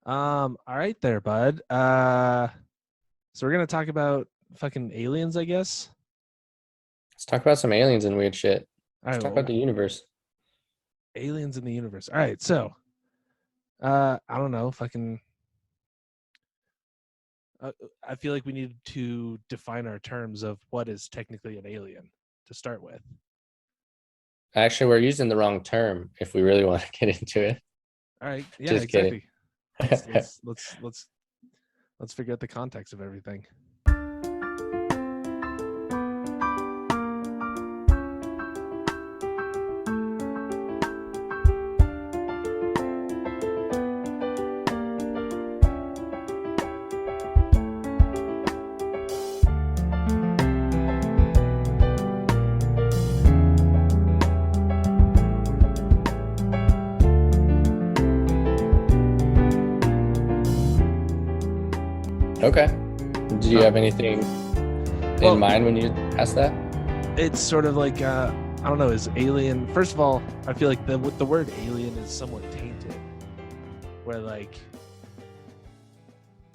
All right there, bud. So we're gonna talk about fucking aliens, I guess. Let's talk about some aliens and weird shit. All Let's right, talk about well, the universe. aliens in the universe. All right, so I don't know, fucking. I feel like we need to define our terms of what is technically an alien to start with. Actually, we're using the wrong term if we really want to get into it. All right, yeah, Just kidding. exactly. Let's figure out the context of everything. Okay. Do you have anything in Well, mind when you ask that? it's sort of like I don't know. Is alien? First of all, I feel like the word alien is somewhat tainted, where like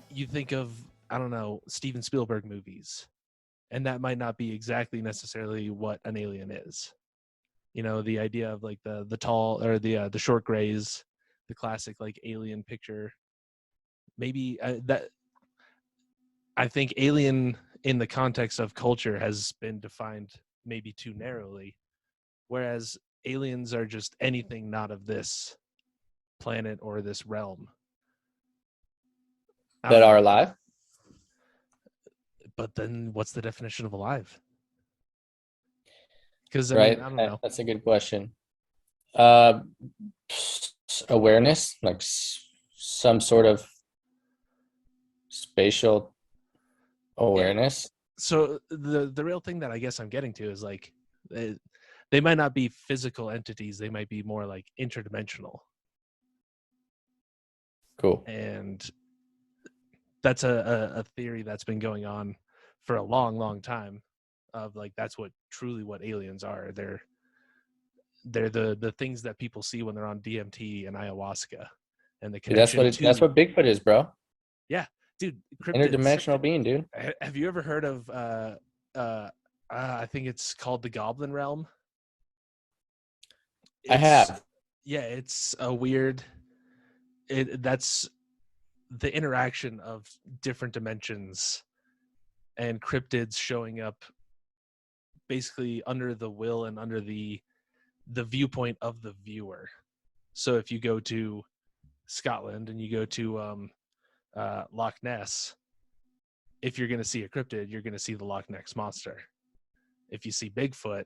you think of I don't know Steven Spielberg movies, and that might not be exactly necessarily what an alien is. You know, the idea of like the tall or the short grays, the classic like alien picture. Maybe that I think alien in the context of culture has been defined maybe too narrowly, whereas aliens are just anything not of this planet or this realm. I don't That are know. alive, But then what's the definition of alive? Because I mean, right? I don't know. That's a good question. Uh, Awareness, like some sort of spatial Yeah. awareness. So the real thing that I guess I'm getting to is like they might not be physical entities. They might be more like interdimensional. Cool. And that's a theory that's been going on for a long time of like that's what truly what aliens are. They're the things that people see when they're on DMT and ayahuasca and the Dude, that's connection that's to what Bigfoot is, bro. yeah, dude, cryptids. Interdimensional being, dude. Have you ever heard of I think it's called the Goblin Realm? I It's have. yeah, it's a weird that's the interaction of different dimensions and cryptids showing up basically under the will and under the viewpoint of the viewer. So if you go to Scotland and you go to Loch Ness, if you're going to see a cryptid, you're going to see the Loch Ness monster. If you see Bigfoot,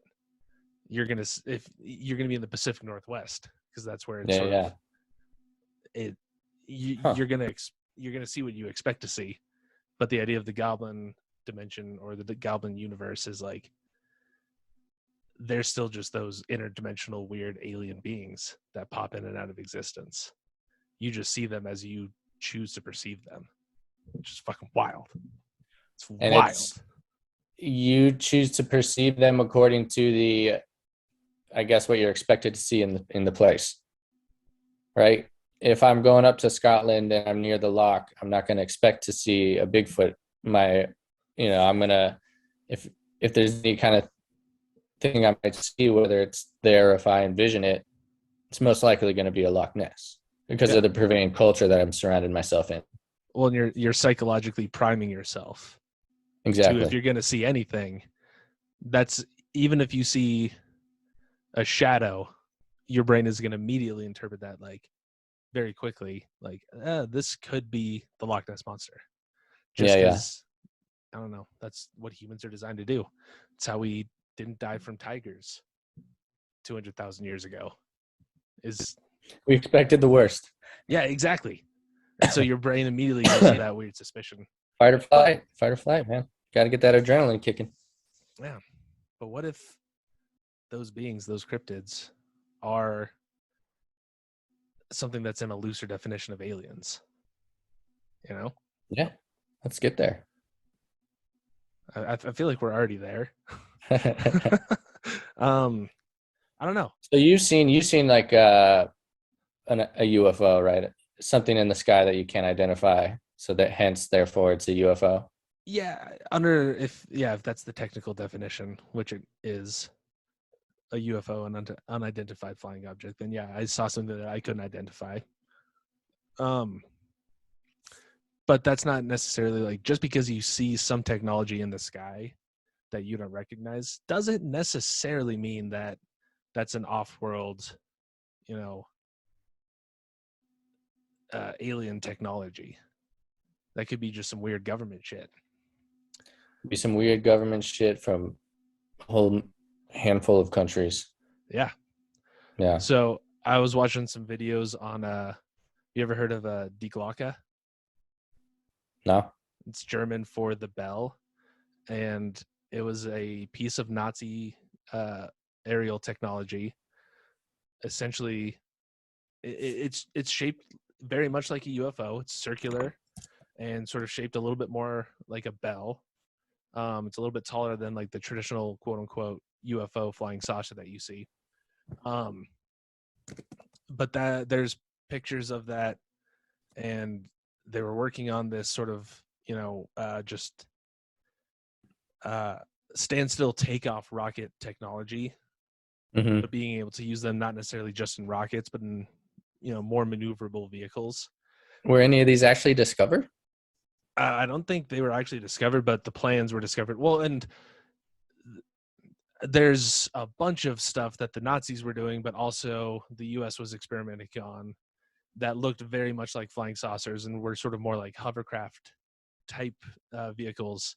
you're going to be in the Pacific Northwest because that's where it's Yeah, sort of yeah. it. Huh. You're going to see what you expect to see, but the idea of the goblin dimension or the goblin universe is like they're still just those interdimensional weird alien beings that pop in and out of existence. You just see them as you choose to perceive them, which is fucking wild. It's And wild. it's you choose to perceive them according to the, I guess, what you're expected to see in the place, right? If I'm going up to Scotland and I'm near the loch, I'm not going to expect to see a Bigfoot. My, I'm gonna if there's any kind of thing I might see, whether it's there or if I envision it, it's most likely going to be a Loch Ness because Yeah. of the prevailing culture that I'm surrounded myself in. Well, and you're psychologically priming yourself to if Exactly. you're going to see anything, that's even if you see a shadow, your brain is going to immediately interpret that like very quickly, like this could be the Loch Ness monster, Yeah, just yeah. because I don't know. That's what humans are designed to do. It's how we didn't die from tigers 200,000 years ago. Is We expected the worst. yeah, exactly. And so your brain immediately goes to that weird suspicion. But Fight or flight, man. Got to get that adrenaline kicking. yeah, but what if those beings, those cryptids, are something that's in a looser definition of aliens? You know, Yeah, let's get there. I feel like we're already there. I don't know. So you've seen like a UFO, right? something in the sky that you can't identify, so that hence therefore it's a UFO. Yeah, if that's the technical definition, which it is, a UFO, an unidentified flying object, then yeah, I saw something that I couldn't identify. Um, but that's not necessarily like just because you see some technology in the sky that you don't recognize doesn't necessarily mean that that's an off-world, you know, alien technology. That could be just some weird government shit. Be some weird government shit from a whole handful of countries. Yeah. Yeah. So I was watching some videos on you ever heard of Die Glocke? No. It's German for the bell, and it was a piece of Nazi aerial technology. Essentially, it's shaped very much like a UFO. It's circular and sort of shaped a little bit more like a bell. It's a little bit taller than like the traditional quote unquote UFO flying saucer that you see. But that there's pictures of that, and they were working on this sort of just standstill takeoff rocket technology, Mm-hmm. but being able to use them not necessarily just in rockets, but in more maneuverable vehicles. Were any of these actually discovered? I don't think they were actually discovered, but the plans were discovered. Well, and there's a bunch of stuff that the Nazis were doing, but also the U.S. was experimenting on that looked very much like flying saucers and were sort of more like hovercraft type vehicles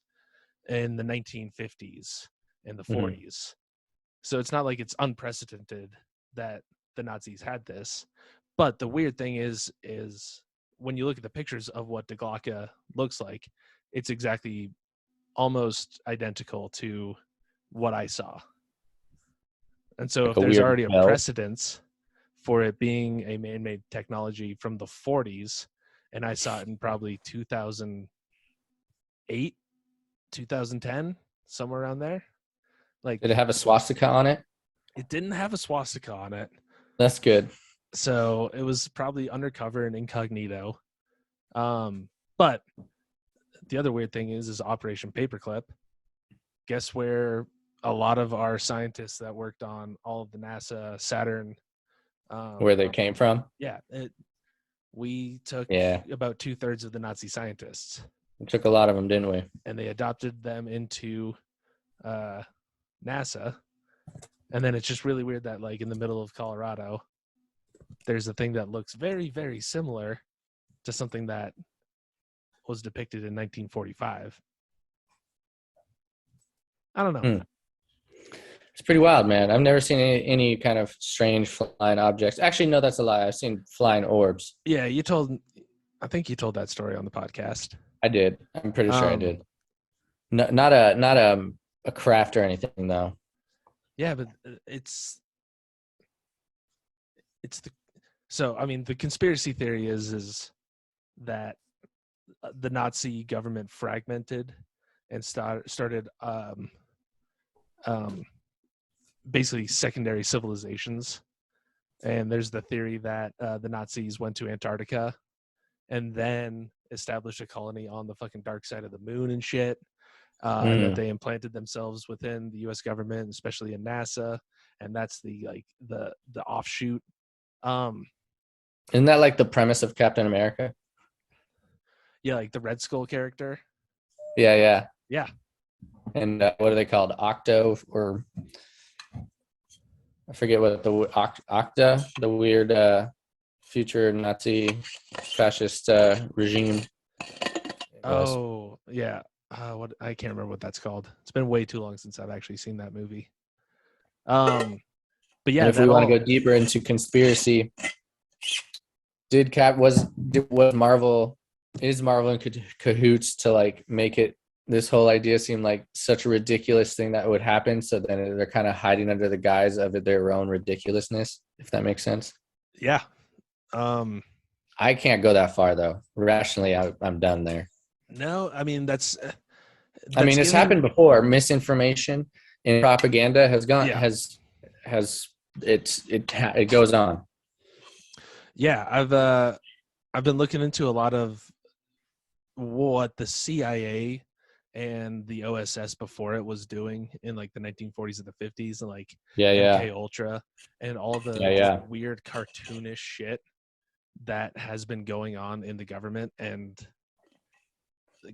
in the 1950s and the 40s. Mm-hmm. So it's not like it's unprecedented that the Nazis had this. But the weird thing is when you look at the pictures of what Die Glocke looks like, it's exactly almost identical to what I saw. And so Like if there's already bell. a precedence for it being a man-made technology from the 40s, and I saw it in probably 2008, 2010, somewhere around there. Like, did it have a swastika on it? It didn't have a swastika on it. That's good. So it was probably undercover and incognito. But the other weird thing is Operation Paperclip. Guess where a lot of our scientists that worked on all of the NASA Saturn, where they came from? Yeah, we took about 2/3 of the Nazi scientists. We took a lot of them, didn't we? And they adopted them into NASA. And then it's just really weird that, like, in the middle of Colorado, there's a thing that looks very, very similar to something that was depicted in 1945. I don't know. It's pretty wild, man. I've never seen any kind of strange flying objects. Actually, no, that's a lie. I've seen flying orbs. Yeah, I think you told that story on the podcast. I did. I'm pretty sure I did. No, not a craft or anything, though. Yeah, but it's the conspiracy theory is that the Nazi government fragmented and started basically secondary civilizations. And there's the theory that the Nazis went to Antarctica and then established a colony on the fucking dark side of the moon and shit. And that they implanted themselves within the U.S. government, especially in NASA, and that's the offshoot. Isn't that like the premise of Captain America? Yeah, like the Red Skull character. Yeah. And what are they called? Octo, or I forget what the Octa, the weird future Nazi fascist regime. Oh yeah. What I can't remember what that's called. It's been way too long since I've actually seen that movie. But yeah, and if we want to go deeper into conspiracy, was Marvel in cahoots to like make it this whole idea seem like such a ridiculous thing that would happen? So then they're kind of hiding under the guise of their own ridiculousness, if that makes sense. Yeah. I can't go that far though. Rationally, I'm done there. No, I mean that's it's happened before. Misinformation and propaganda has gone it goes on. Yeah, I've been looking into a lot of what the CIA and the OSS before it was doing in like the 1940s and the 50s, and like Yeah, MK yeah, Ultra and all yeah, the just yeah. weird cartoonish shit that has been going on in the government and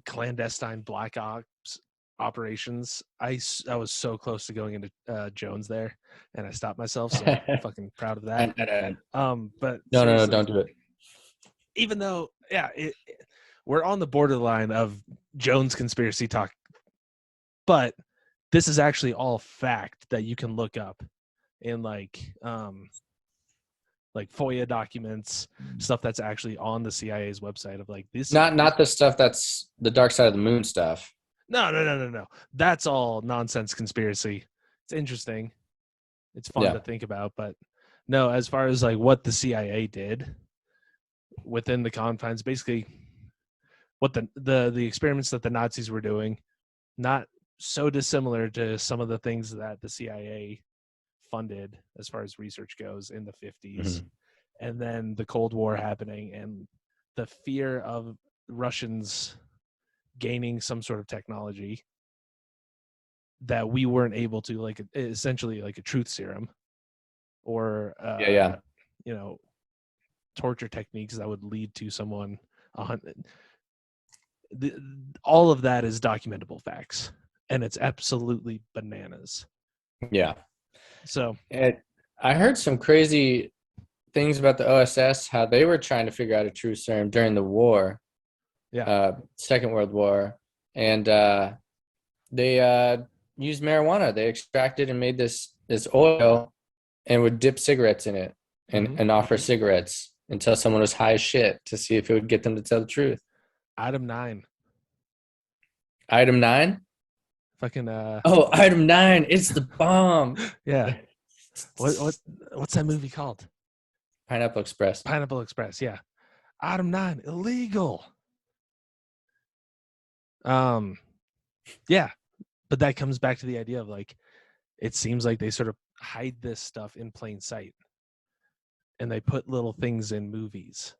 clandestine black ops operations. I was so close to going into Jones there, and I stopped myself, so fucking proud of that. No, But no, no, seriously, don't do it. even though we're on the borderline of Jones conspiracy talk, but this is actually all fact that you can look up in like FOIA documents, stuff that's actually on the CIA's website of like this. Not the stuff that's the dark side of the moon stuff. No. That's all nonsense conspiracy. It's interesting. It's fun to Yeah. think about, but no, as far as like what the CIA did within the confines, basically what the experiments that the Nazis were doing, not so dissimilar to some of the things that the CIA funded as far as research goes in the 50s. Mhm. And then the Cold War happening and the fear of Russians gaining some sort of technology that we weren't able to, like essentially like a truth serum or Yeah, yeah, you know, torture techniques that would lead to someone the, all of that is documentable facts, and it's absolutely bananas. yeah. So I heard some crazy things about the OSS, how they were trying to figure out a true serum during the war, yeah, Second World War, and they used marijuana. They extracted and made this oil and would dip cigarettes in it mm-hmm. and offer cigarettes until someone was high as shit to see if it would get them to tell the truth. Item 9, Item 9. fucking Oh, item 9. It's the bomb. yeah. What's that movie called? Pineapple Express. Pineapple Express. Yeah. Item 9, illegal. Yeah, but that comes back to the idea of like, it seems like they sort of hide this stuff in plain sight, and they put little things in movies,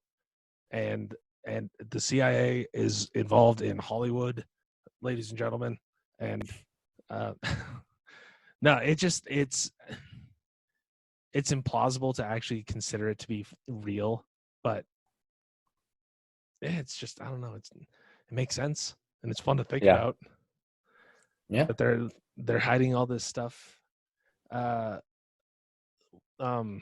and the CIA is involved in Hollywood, ladies and gentlemen, and uh, no, it's implausible to actually consider it to be real, but it's just, I don't know, it makes sense and it's fun to think Yeah. about. Yeah. But they're hiding all this stuff. Uh, um,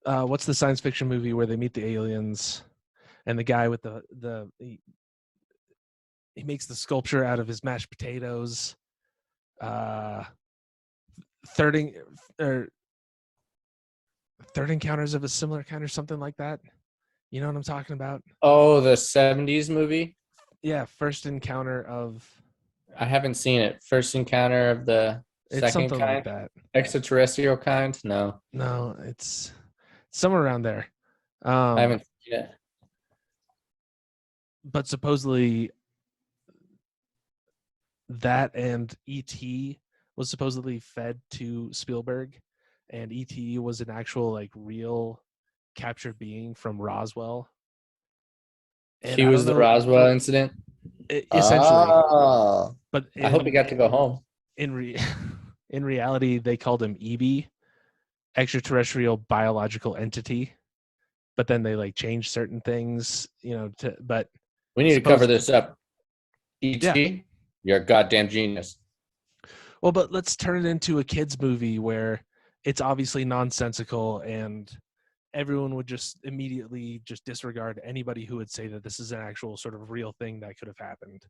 what's the science fiction movie where they meet the aliens and the guy with he makes the sculpture out of his mashed potatoes? Uh, third or third encounters of a similar kind or something like that. You know what I'm talking about? Oh, the 70s movie? Yeah, first encounter of. I haven't seen it. First encounter of the It's second something like kind? that. Extraterrestrial kind? No. No, it's somewhere around there. I haven't seen it. But supposedly that and E.T. was supposedly fed to Spielberg, and E.T. was an actual like real captured being from Roswell. And He I don't was the know Roswell incident? essentially, Oh. but I hope he got to go home. in in reality they called him EB, extraterrestrial biological entity. But then they like changed certain things, but We need to cover suppose this up. yeah. E.T., you're a goddamn genius. Well, but let's turn it into a kids movie where it's obviously nonsensical and everyone would just immediately just disregard anybody who would say that this is an actual sort of real thing that could have happened.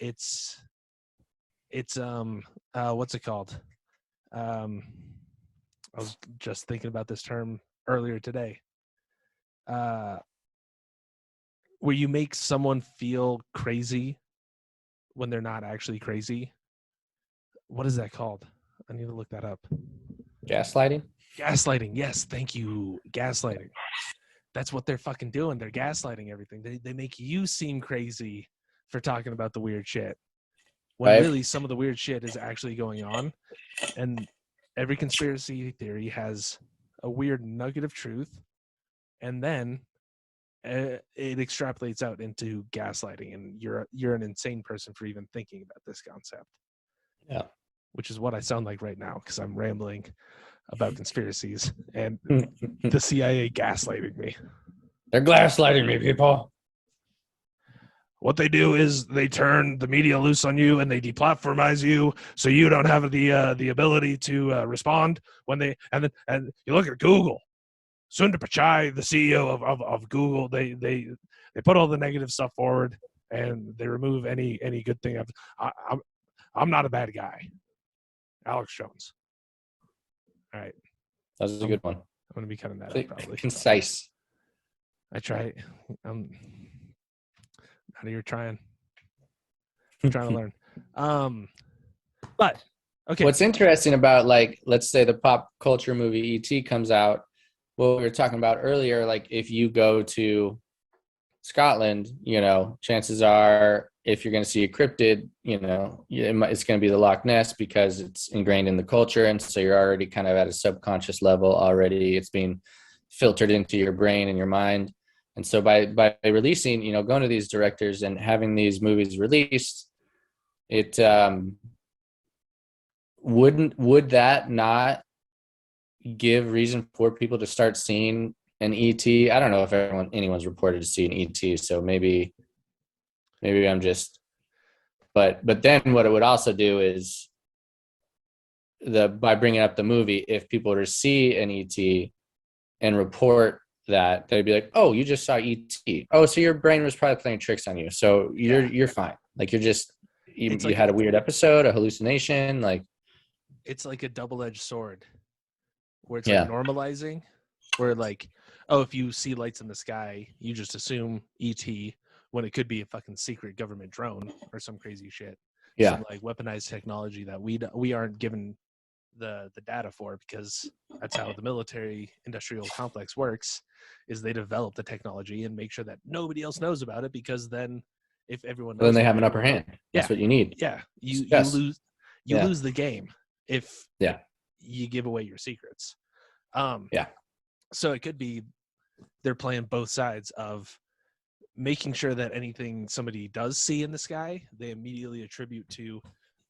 It's what's it called? I was just thinking about this term earlier today. Where you make someone feel crazy when they're not actually crazy. What is that called? I need to look that up. Gaslighting? Gaslighting. Yes, thank you. Gaslighting. That's what they're fucking doing. They're gaslighting everything. They make you seem crazy for talking about the weird shit, when Right. really some of the weird shit is actually going on. And every conspiracy theory has a weird nugget of truth and then it extrapolates out into gaslighting, and you're an insane person for even thinking about this concept. Yeah. Which is what I sound like right now because I'm rambling about conspiracies and the CIA gaslighting me. They're gaslighting me, people. What they do is they turn the media loose on you and they deplatformize you, so you don't have the ability to respond when they and you look at Google. Sundar Pichai, the CEO of Google, they put all the negative stuff forward and they remove any good thing. I'm not a bad guy. Alex Jones. All right. That was a good one. I'm going to be cutting that out probably. Concise. I try. Out of your trying. I'm trying to learn. But okay. What's interesting about, like, let's say the pop culture movie E.T. comes out. What we were talking about earlier, like if you go to Scotland, you know, chances are if you're going to see a cryptid, you know, it's going to be the Loch Ness because it's ingrained in the culture. And so you're already kind of at a subconscious level already. It's being filtered into your brain and your mind. And so by releasing, you know, going to these directors and having these movies released, it would that not give reason for people to start seeing an ET? I don't know if anyone's reported to see an ET, so maybe I'm just, but then what it would also do is by bringing up the movie, if people were to see an ET and report that, they'd be like, oh, you just saw ET. Oh, so your brain was probably playing tricks on you. So you're fine. Like you had a weird episode, a hallucination. Like it's like a double-edged sword where it's like normalizing, where like, oh, if you see lights in the sky, you just assume ET when it could be a fucking secret government drone or some crazy shit. Yeah. Some like weaponized technology that we aren't given the data for, because that's how the military industrial complex works, is they develop the technology and make sure that nobody else knows about it, because then if everyone knows, then they have an upper hand. That's what you need. Yeah. You lose the game if you give away your secrets. So it could be they're playing both sides of making sure that anything somebody does see in the sky, they immediately attribute to,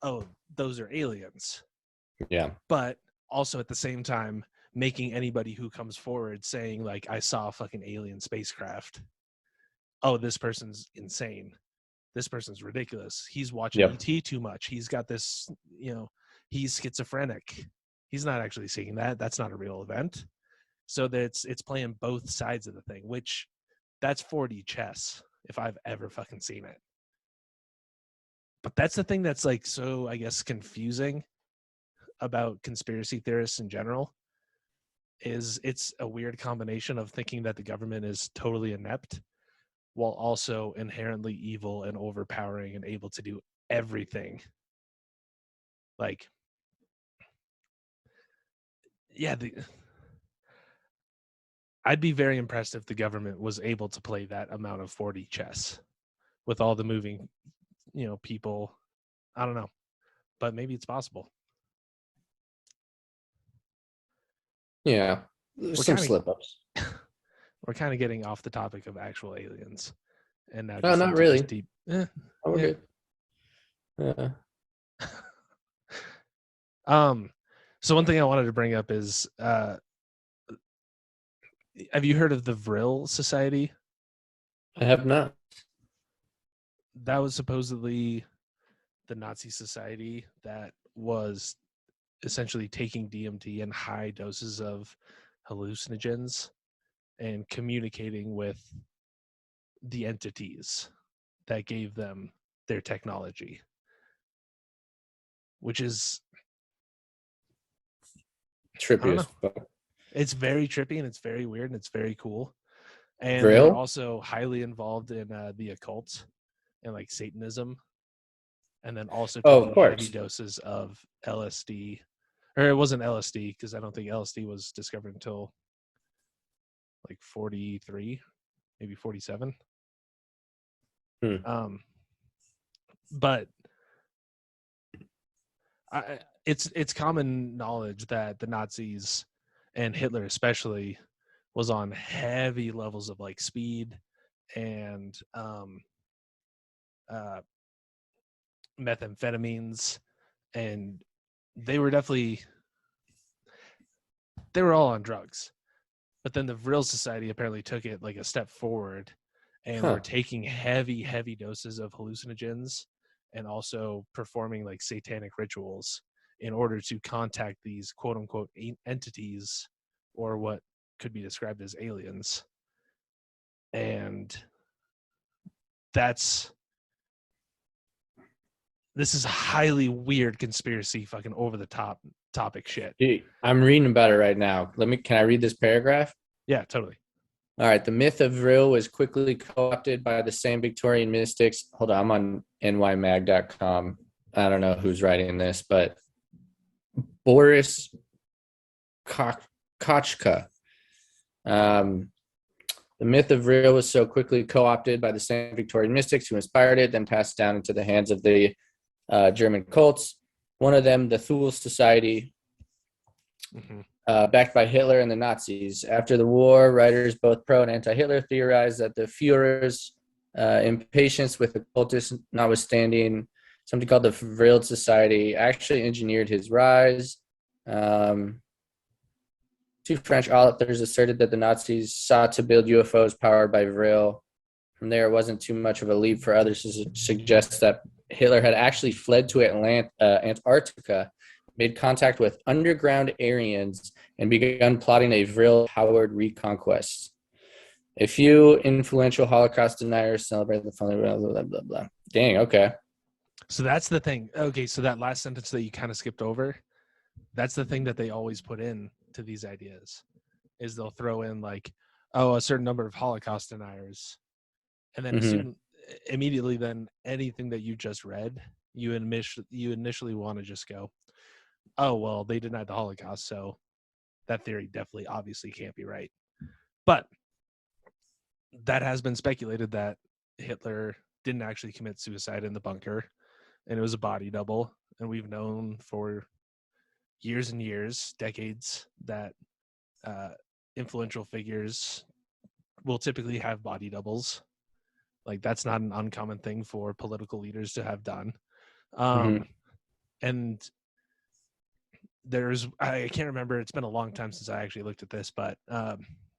oh, those are aliens. Yeah. But also at the same time, making anybody who comes forward saying like, I saw a fucking alien spacecraft, oh, this person's insane. This person's ridiculous. He's watching ET too much. He's got this, you know, he's schizophrenic. He's not actually seeing that. That's not a real event. So that it's playing both sides of the thing, which that's 4D chess if I've ever fucking seen it. But that's the thing that's like so, I guess, confusing about conspiracy theorists in general, is it's a weird combination of thinking that the government is totally inept while also inherently evil and overpowering and able to do everything. Like, yeah, I'd be very impressed if the government was able to play that amount of 4D chess with all the moving, you know, people. I don't know, but maybe it's possible. Yeah, there's some slip-ups. We're kind of getting off the topic of actual aliens, and now no, not really. Deep. We're good. Yeah. So one thing I wanted to bring up is, have you heard of the Vril Society? I have not. That was supposedly the Nazi society that was essentially taking DMT and high doses of hallucinogens and communicating with the entities that gave them their technology, which is trippy as fuck. It's very trippy and it's very weird and it's very cool. And Vril? they're also highly involved in the occult and like Satanism, and then also taking heavy doses of LSD. Or it wasn't LSD, because I don't think LSD was discovered until like 43, maybe 47. But it's common knowledge that the Nazis and Hitler especially was on heavy levels of like speed and methamphetamines, and they were all on drugs. But then the Vril Society apparently took it like a step forward and were taking heavy doses of hallucinogens and also performing like satanic rituals in order to contact these quote unquote entities, or what could be described as aliens. And this is highly weird conspiracy, fucking over the top topic shit. Dude, I'm reading about it right now. Can I read this paragraph? Yeah, totally. All right. The myth of Vril was quickly co-opted by the same Victorian mystics. Hold on, I'm on nymag.com. I don't know who's writing this, but Boris Kochka. The myth of Vril was so quickly co-opted by the same Victorian mystics who inspired it, then passed down into the hands of the German cults. One of them, the Thule Society, backed by Hitler and the Nazis. After the war, writers both pro and anti-Hitler theorized that the Führer's impatience with the cultists, notwithstanding something called the Vril Society, actually engineered his rise. Two French authors asserted that the Nazis sought to build UFOs powered by Vril. From there, it wasn't too much of a leap for others to suggest that Hitler had actually fled to Antarctica, made contact with underground Aryans, and begun plotting a Vril-powered reconquest. A few influential Holocaust deniers celebrate the following blah, blah, blah, blah. Dang, okay. So that's the thing. Okay, so that last sentence that you kind of skipped over, that's the thing that they always put in to these ideas, is they'll throw in like, oh, a certain number of Holocaust deniers. And then immediately then anything that you just read, you initially want to just go, oh, well, they denied the Holocaust, so that theory definitely obviously can't be right. But that has been speculated that Hitler didn't actually commit suicide in the bunker, and it was a body double. And we've known for years and years, decades, that influential figures will typically have body doubles. Like, that's not an uncommon thing for political leaders to have done. And I can't remember, it's been a long time since I actually looked at this, but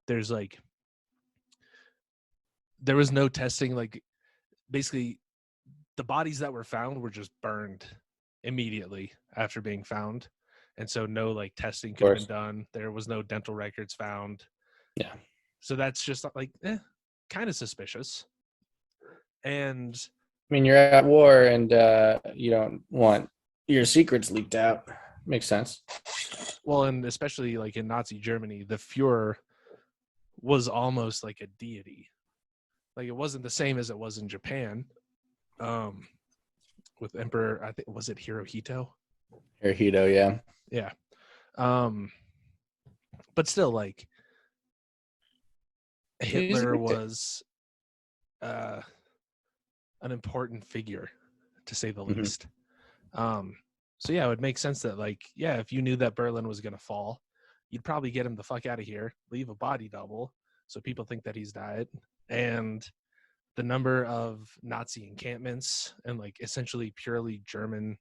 there was no testing. Like, basically the bodies that were found were just burned immediately after being found, and so no like testing could have been done. There was no dental records found. Yeah, so that's just like kind of suspicious. And I mean, you're at war and you don't want your secrets leaked out. Makes sense. Well, and especially like in Nazi Germany, the Fuhrer was almost like a deity. Like, it wasn't the same as it was in Japan, with Emperor, I think, was it Hirohito? Hirohito, yeah. But still, like, Hitler was an important figure, to say the least. So yeah, it would make sense that, like, yeah, if you knew that Berlin was going to fall, you'd probably get him the fuck out of here, leave a body double so people think that he's died. And the number of Nazi encampments and like essentially purely German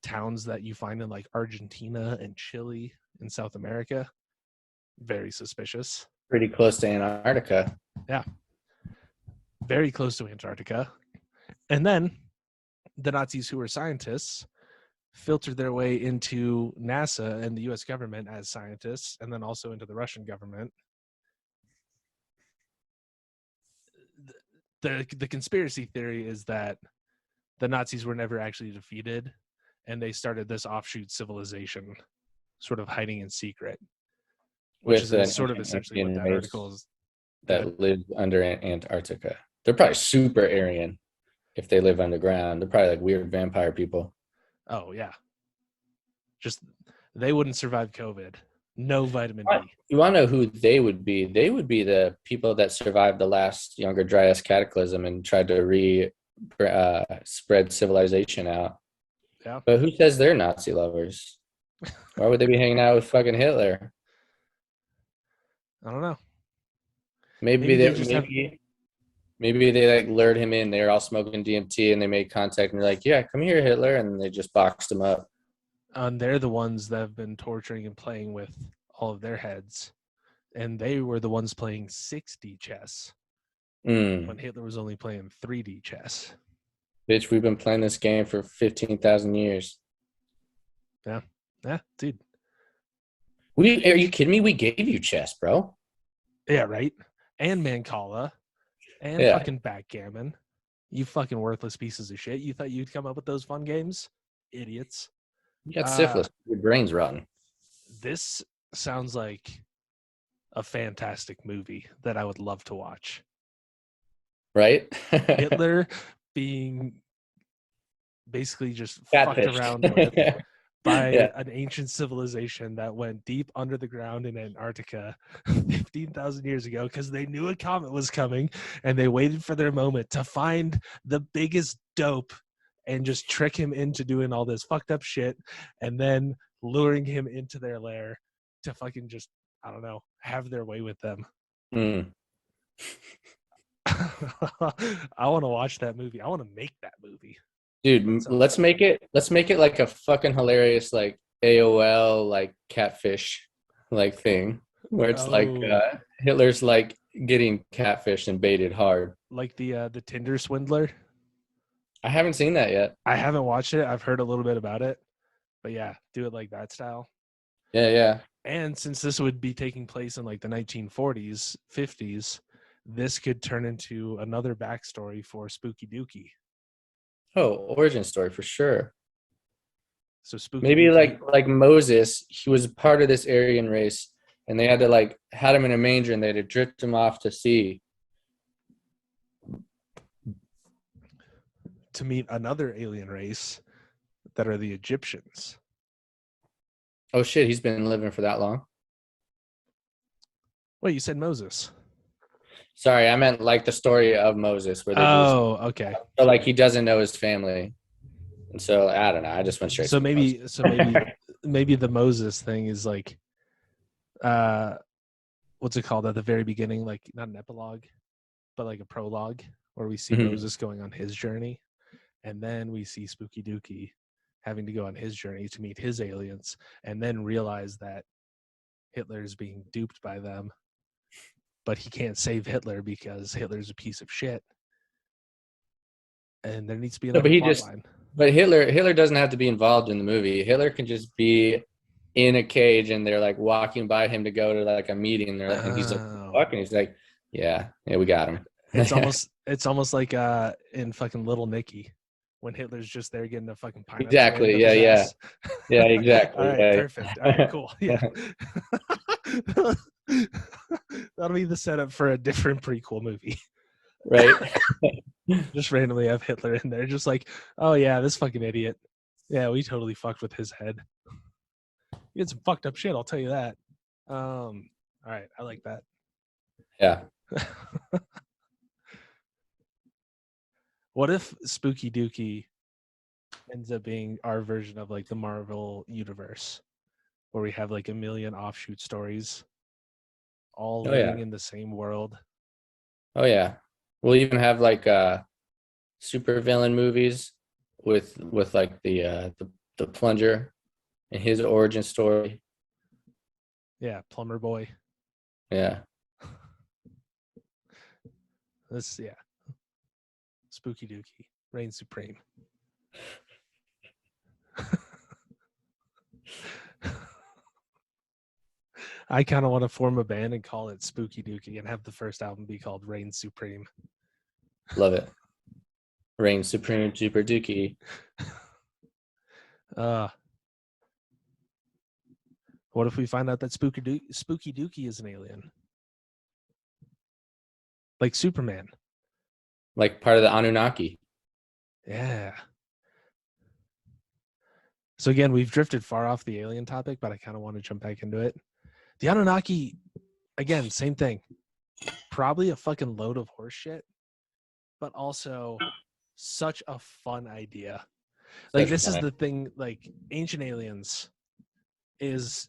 towns that you find in like Argentina and Chile in South America, very suspicious. Pretty close to Antarctica. Yeah, very close to Antarctica. And then the Nazis, who were scientists, filtered their way into NASA and the US government as scientists, and then also into the Russian government. The conspiracy theory is that the Nazis were never actually defeated, and they started this offshoot civilization sort of hiding in secret, which is sort of essentially what that article is. That lives under Antarctica. They're probably super Aryan if they live underground. They're probably like weird vampire people. Oh, yeah. Just, they wouldn't survive COVID. No vitamin D. You want to know who they would be? They would be the people that survived the last Younger Dryas cataclysm and tried to spread civilization out. Yeah. But who says they're Nazi lovers? Why would they be hanging out with fucking Hitler? I don't know. Maybe Maybe they they just have. maybe they like lured him in. They were all smoking DMT and they made contact and they're like, "Yeah, come here, Hitler," and they just boxed him up. They're the ones that have been torturing and playing with all of their heads, and they were the ones playing 6D chess Mm. when Hitler was only playing 3D chess. Bitch, we've been playing this game for 15,000 years. Yeah, yeah, dude. Are you kidding me? We gave you chess, bro. Yeah, right. And Mancala and Yeah, fucking backgammon. You fucking worthless pieces of shit. You thought you'd come up with those fun games? Idiots. you got Uh, syphilis. Your brain's rotten, this sounds like a fantastic movie that I would love to watch. right? Hitler being basically just fucked Catfish. around with by Yeah. an ancient civilization that went deep under the ground in Antarctica 15,000 years ago because they knew a comet was coming and they waited for their moment to find the biggest dope and just trick him into doing all this fucked up shit and then luring him into their lair to fucking just, I don't know, have their way with them. Mm. I want to watch that movie. I want to make that movie. Dude, That sounds let's fun. make it. Let's make it like a fucking hilarious like AOL like catfish like thing where it's like Oh, Hitler's like getting catfished and baited hard. like the Tinder swindler. I haven't seen that yet. I haven't watched it. I've heard a little bit about it, but yeah, do it like that style. Yeah, yeah. And since this would be taking place in like the 1940s, 50s, this could turn into another backstory for Spooky Dookie. Oh, origin story for sure. So Spooky Maybe Dookie, like Moses, he was part of this Aryan race, and they had to like had him in a manger, and they had to drift him off to sea. to meet another alien race that are the Egyptians. Oh shit, he's been living for that long. Wait, you said Moses? Sorry, I meant like the story of Moses, where they just Oh, okay. so like he doesn't know his family, and so I don't know. I just went straight So to Moses. maybe, so maybe, maybe the Moses thing is like, uh, what's it called at the very beginning? Like not an epilogue, but like a prologue where we see Mhm. Moses going on his journey, and then we see Spooky Dookie having to go on his journey to meet his aliens, and then realize that Hitler's being duped by them, but he can't save Hitler because Hitler's a piece of shit. And there needs to be No, but another he plot just line. but Hitler doesn't have to be involved in the movie. Hitler can just be in a cage, and they're like walking by him to go to like a meeting, and he's like, Oh, "Fuck," and he's like, "Yeah, yeah, we got him." it's almost like in fucking Little Nicky when Hitler's just there getting a fucking pine nuts rammed Exactly. up Yeah, his yeah, ass. yeah. All Exactly. right, Yeah. perfect. All right, cool. Yeah. That'll be the setup for a different prequel movie. Right. Just randomly have Hitler in there, just like, oh yeah, this fucking idiot. Yeah, we totally fucked with his head. He had some fucked up shit, I'll tell you that. All right, I like that. Yeah. What if Spooky Dookie ends up being our version of like the Marvel universe, where we have like a million offshoot stories, all Oh living yeah. in the same world? Oh yeah. We'll even have like super villain movies with like the plunger and his origin story. Yeah, Plumber Boy. Yeah. This, yeah, Spooky Dookie, reign supreme. I kind of want to form a band and call it Spooky Dookie and have the first album be called Reign Supreme. Love it. Reign supreme super dookie. Uh, what if we find out that Spooky Dookie is an alien? Like Superman. Like part of the Anunnaki. Yeah. So again, we've drifted far off the alien topic, but I kind of want to jump back into it. The Anunnaki, again, same thing. Probably a fucking load of horse shit, but also such a fun idea. Like Such this is fun. the thing, like Ancient Aliens is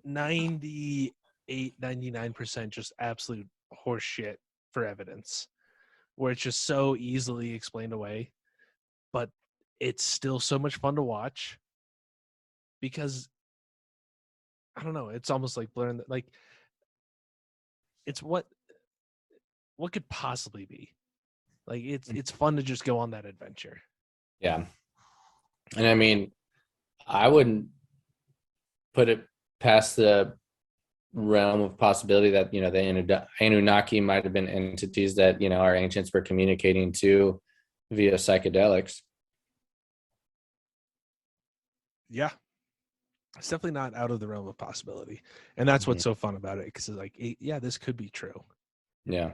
98% 99% just absolute horse shit for evidence, where it's just so easily explained away, but it's still so much fun to watch because I don't know, it's almost like blurring the, like it's what could possibly be. Like it's fun to just go on that adventure. Yeah. And I mean, I wouldn't put it past the realm of possibility that, you know, the Anunnaki might have been entities that, you know, our ancients were communicating to via psychedelics. Yeah. It's definitely not out of the realm of possibility. And that's what's so fun about it, because it's like, yeah, this could be true. Yeah.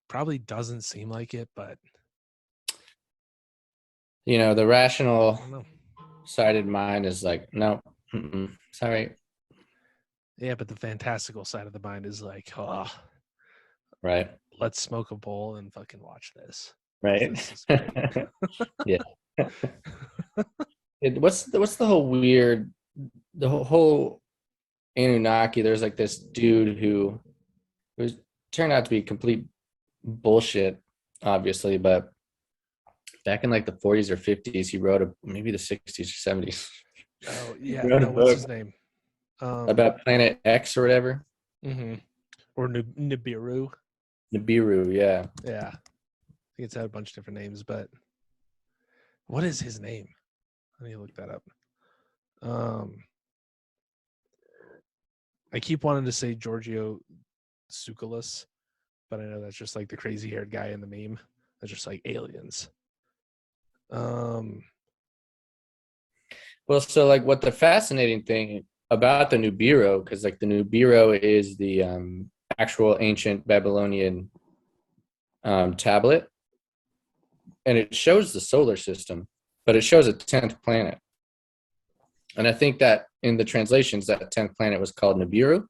Probably doesn't seem like it, but You know, the I rational don't know. sided mind is like, no, sorry. Yeah, but the fantastical side of the mind is like, oh, Right. let's smoke a bowl and fucking watch this. Right. This is great. Yeah. What's the whole weird, the whole Anunnaki? There's like this dude who was turned out to be complete bullshit, obviously, but back in like the 40s or 50s, he wrote maybe the 60s or 70s. Oh He yeah, wrote a no, what's his book name? about Planet X or whatever. Mm-hmm. Or Nibiru. Nibiru, yeah. Yeah, I think it's had a bunch of different names, but what is his name? Let me look that up. I keep wanting to say Giorgio Tsoukalos, but I know that's just like the crazy haired guy in the meme. That's just like aliens. Well, so like what the fascinating thing about the Nibiru, because like the Nibiru is the actual ancient Babylonian tablet, and it shows the solar system, but it shows a 10th planet. And I think that in the translations, that 10th planet was called Nibiru.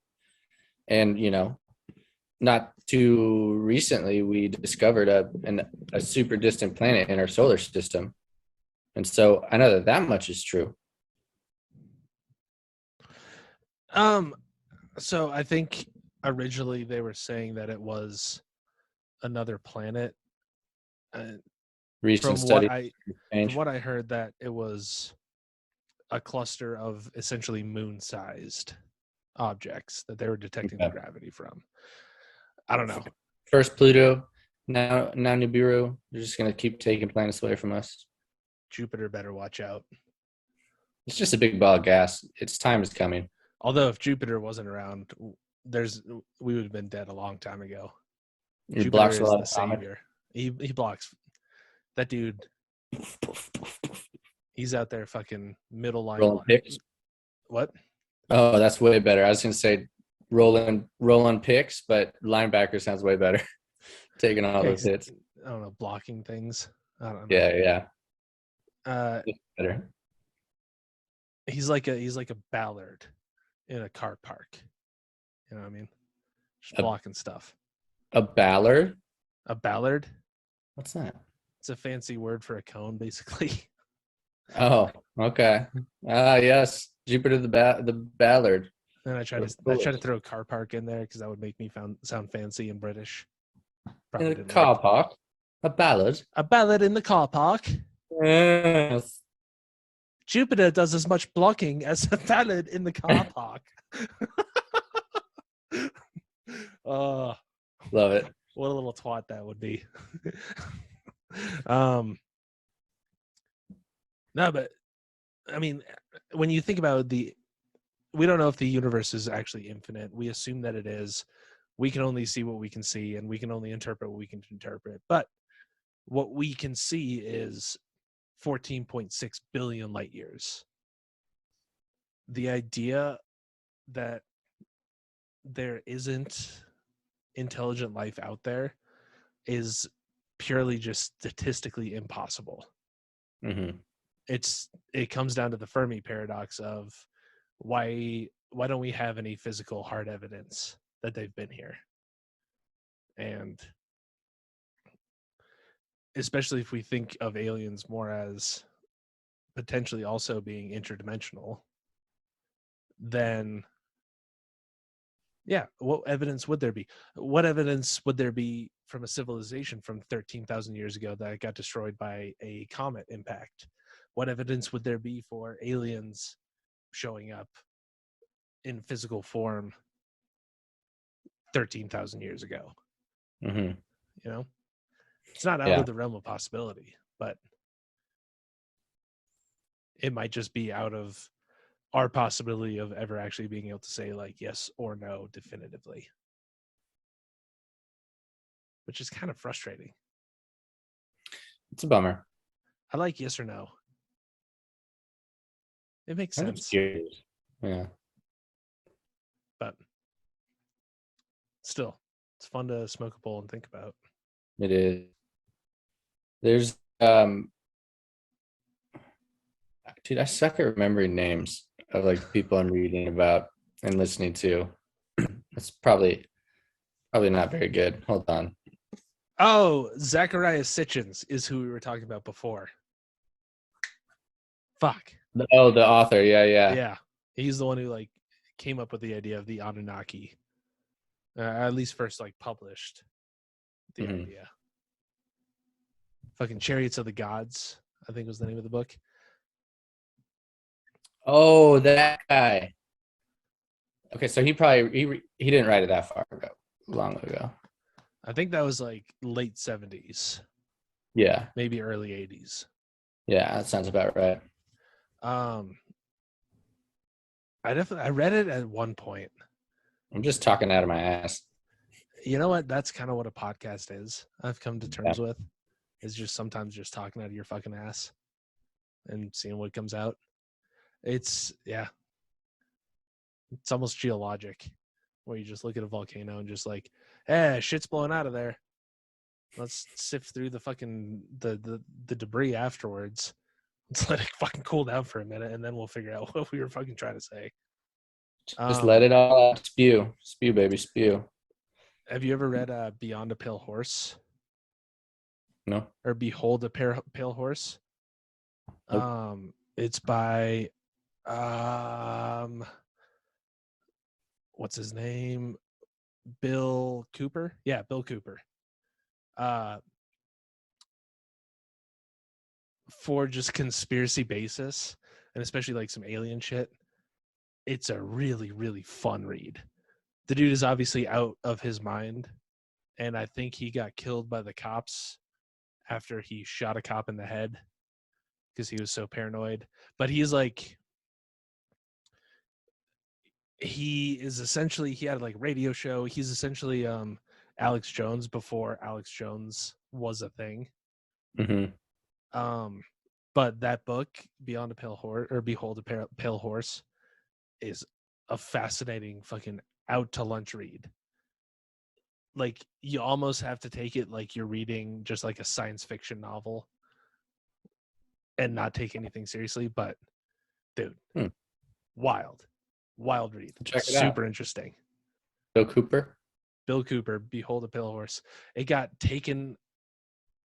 And, you know, not too recently, we discovered a super distant planet in our solar system. And so I know that that much is true. So I think originally they were saying that it was another planet. Recent From what study I change. heard, that it was a cluster of essentially moon-sized objects that they were detecting the Okay. gravity from. I don't know. First Pluto, now Nibiru. They're just gonna keep taking planets away from us. Jupiter better watch out. It's just a big ball of gas. Its time is coming. Although if Jupiter wasn't around, we would have been dead a long time ago. It Jupiter blocks a is lot the of comet. savior. He blocks that dude. He's out there fucking middle line. Rolling picks. What? Oh, that's way better. I was gonna say rolling picks, but linebacker sounds way better. Taking all Yeah, those hits. I don't know, blocking things. I don't know. Yeah. It's Better. he's like a Ballard in a car park. You know what I mean? Just A, blocking stuff. a Ballard? A Ballard? What's that? It's a fancy word for a cone, basically. Oh, okay. Yes. Jupiter the Ballard. And I try to throw a car park in there because that would make me sound fancy and British. In Probably a didn't car work. park. A Ballard. A Ballard in the car park. Yes. Jupiter does as much blocking as a Ballard in the car park. Oh, Love it. what a little twat that would be. No, but I mean, when you think about we don't know if the universe is actually infinite. We assume that it is. We can only see what we can see, and we can only interpret what we can interpret. But what we can see is 14.6 billion light years. The idea that there isn't intelligent life out there is purely just statistically impossible. Mm-hmm. It comes down to the Fermi paradox of why don't we have any physical hard evidence that they've been here? And especially if we think of aliens more as potentially also being interdimensional, then Yeah, what evidence would there be? What evidence would there be from a civilization from 13,000 years ago that got destroyed by a comet impact? What evidence would there be for aliens showing up in physical form 13,000 years ago? Mm-hmm. You know, it's not out Yeah. of the realm of possibility, but it might just be out of our possibility of ever actually being able to say like yes or no definitively, which is kind of frustrating. It's a bummer. I like yes or no. It makes I'm just sense, curious. Yeah. but still, it's fun to smoke a bowl and think about. It is. There's dude, I suck at remembering names of like people I'm reading about and listening to. It's probably not very good. Hold on. Oh, Zacharias Sitchins is who we were talking about before. Fuck. Oh, the author. Yeah, yeah. Yeah. He's the one who like came up with the idea of the Anunnaki. At least first like published the Mhm. idea. Fucking Chariots of the Gods, I think was the name of the book. Oh, that guy. Okay, so he didn't write it that far ago, long ago. I think that was like late 70s, Yeah, maybe early 80s. yeah, that sounds about right. Um I read it at one point. I'm just talking out of my ass. You know what? That's kind of what a podcast is. I've come to terms Yeah. with. Is just sometimes just talking out of your fucking ass and seeing what comes out. It's it's almost geologic, where you just look at a volcano and just like, shit's blowing out of there. Let's sift through the fucking the debris afterwards. Let's let it fucking cool down for a minute, and then we'll figure out what we were fucking trying to say. Just let it all out. Spew, baby, spew. Have you ever read Beyond a Pale Horse No, or Behold a Pale Horse? nope. It's by what's his name? Bill Cooper. Yeah, Bill Cooper. For just conspiracy basis, and especially like some alien shit, it's a really, really fun read. The dude is obviously out of his mind, and I think he got killed by the cops after he shot a cop in the head because he was so paranoid. But he's like, he had like radio show. He's essentially Alex Jones before Alex Jones was a thing. Mm-hmm. But that book, Beyond a Pale Horse or Behold a Pale Horse, is a fascinating fucking out to lunch read. Like you almost have to take it like you're reading just like a science fiction novel and not take anything seriously. But dude, wild read. Check it out. Super interesting. Bill Cooper. Bill Cooper, Behold a Pale Horse. It got taken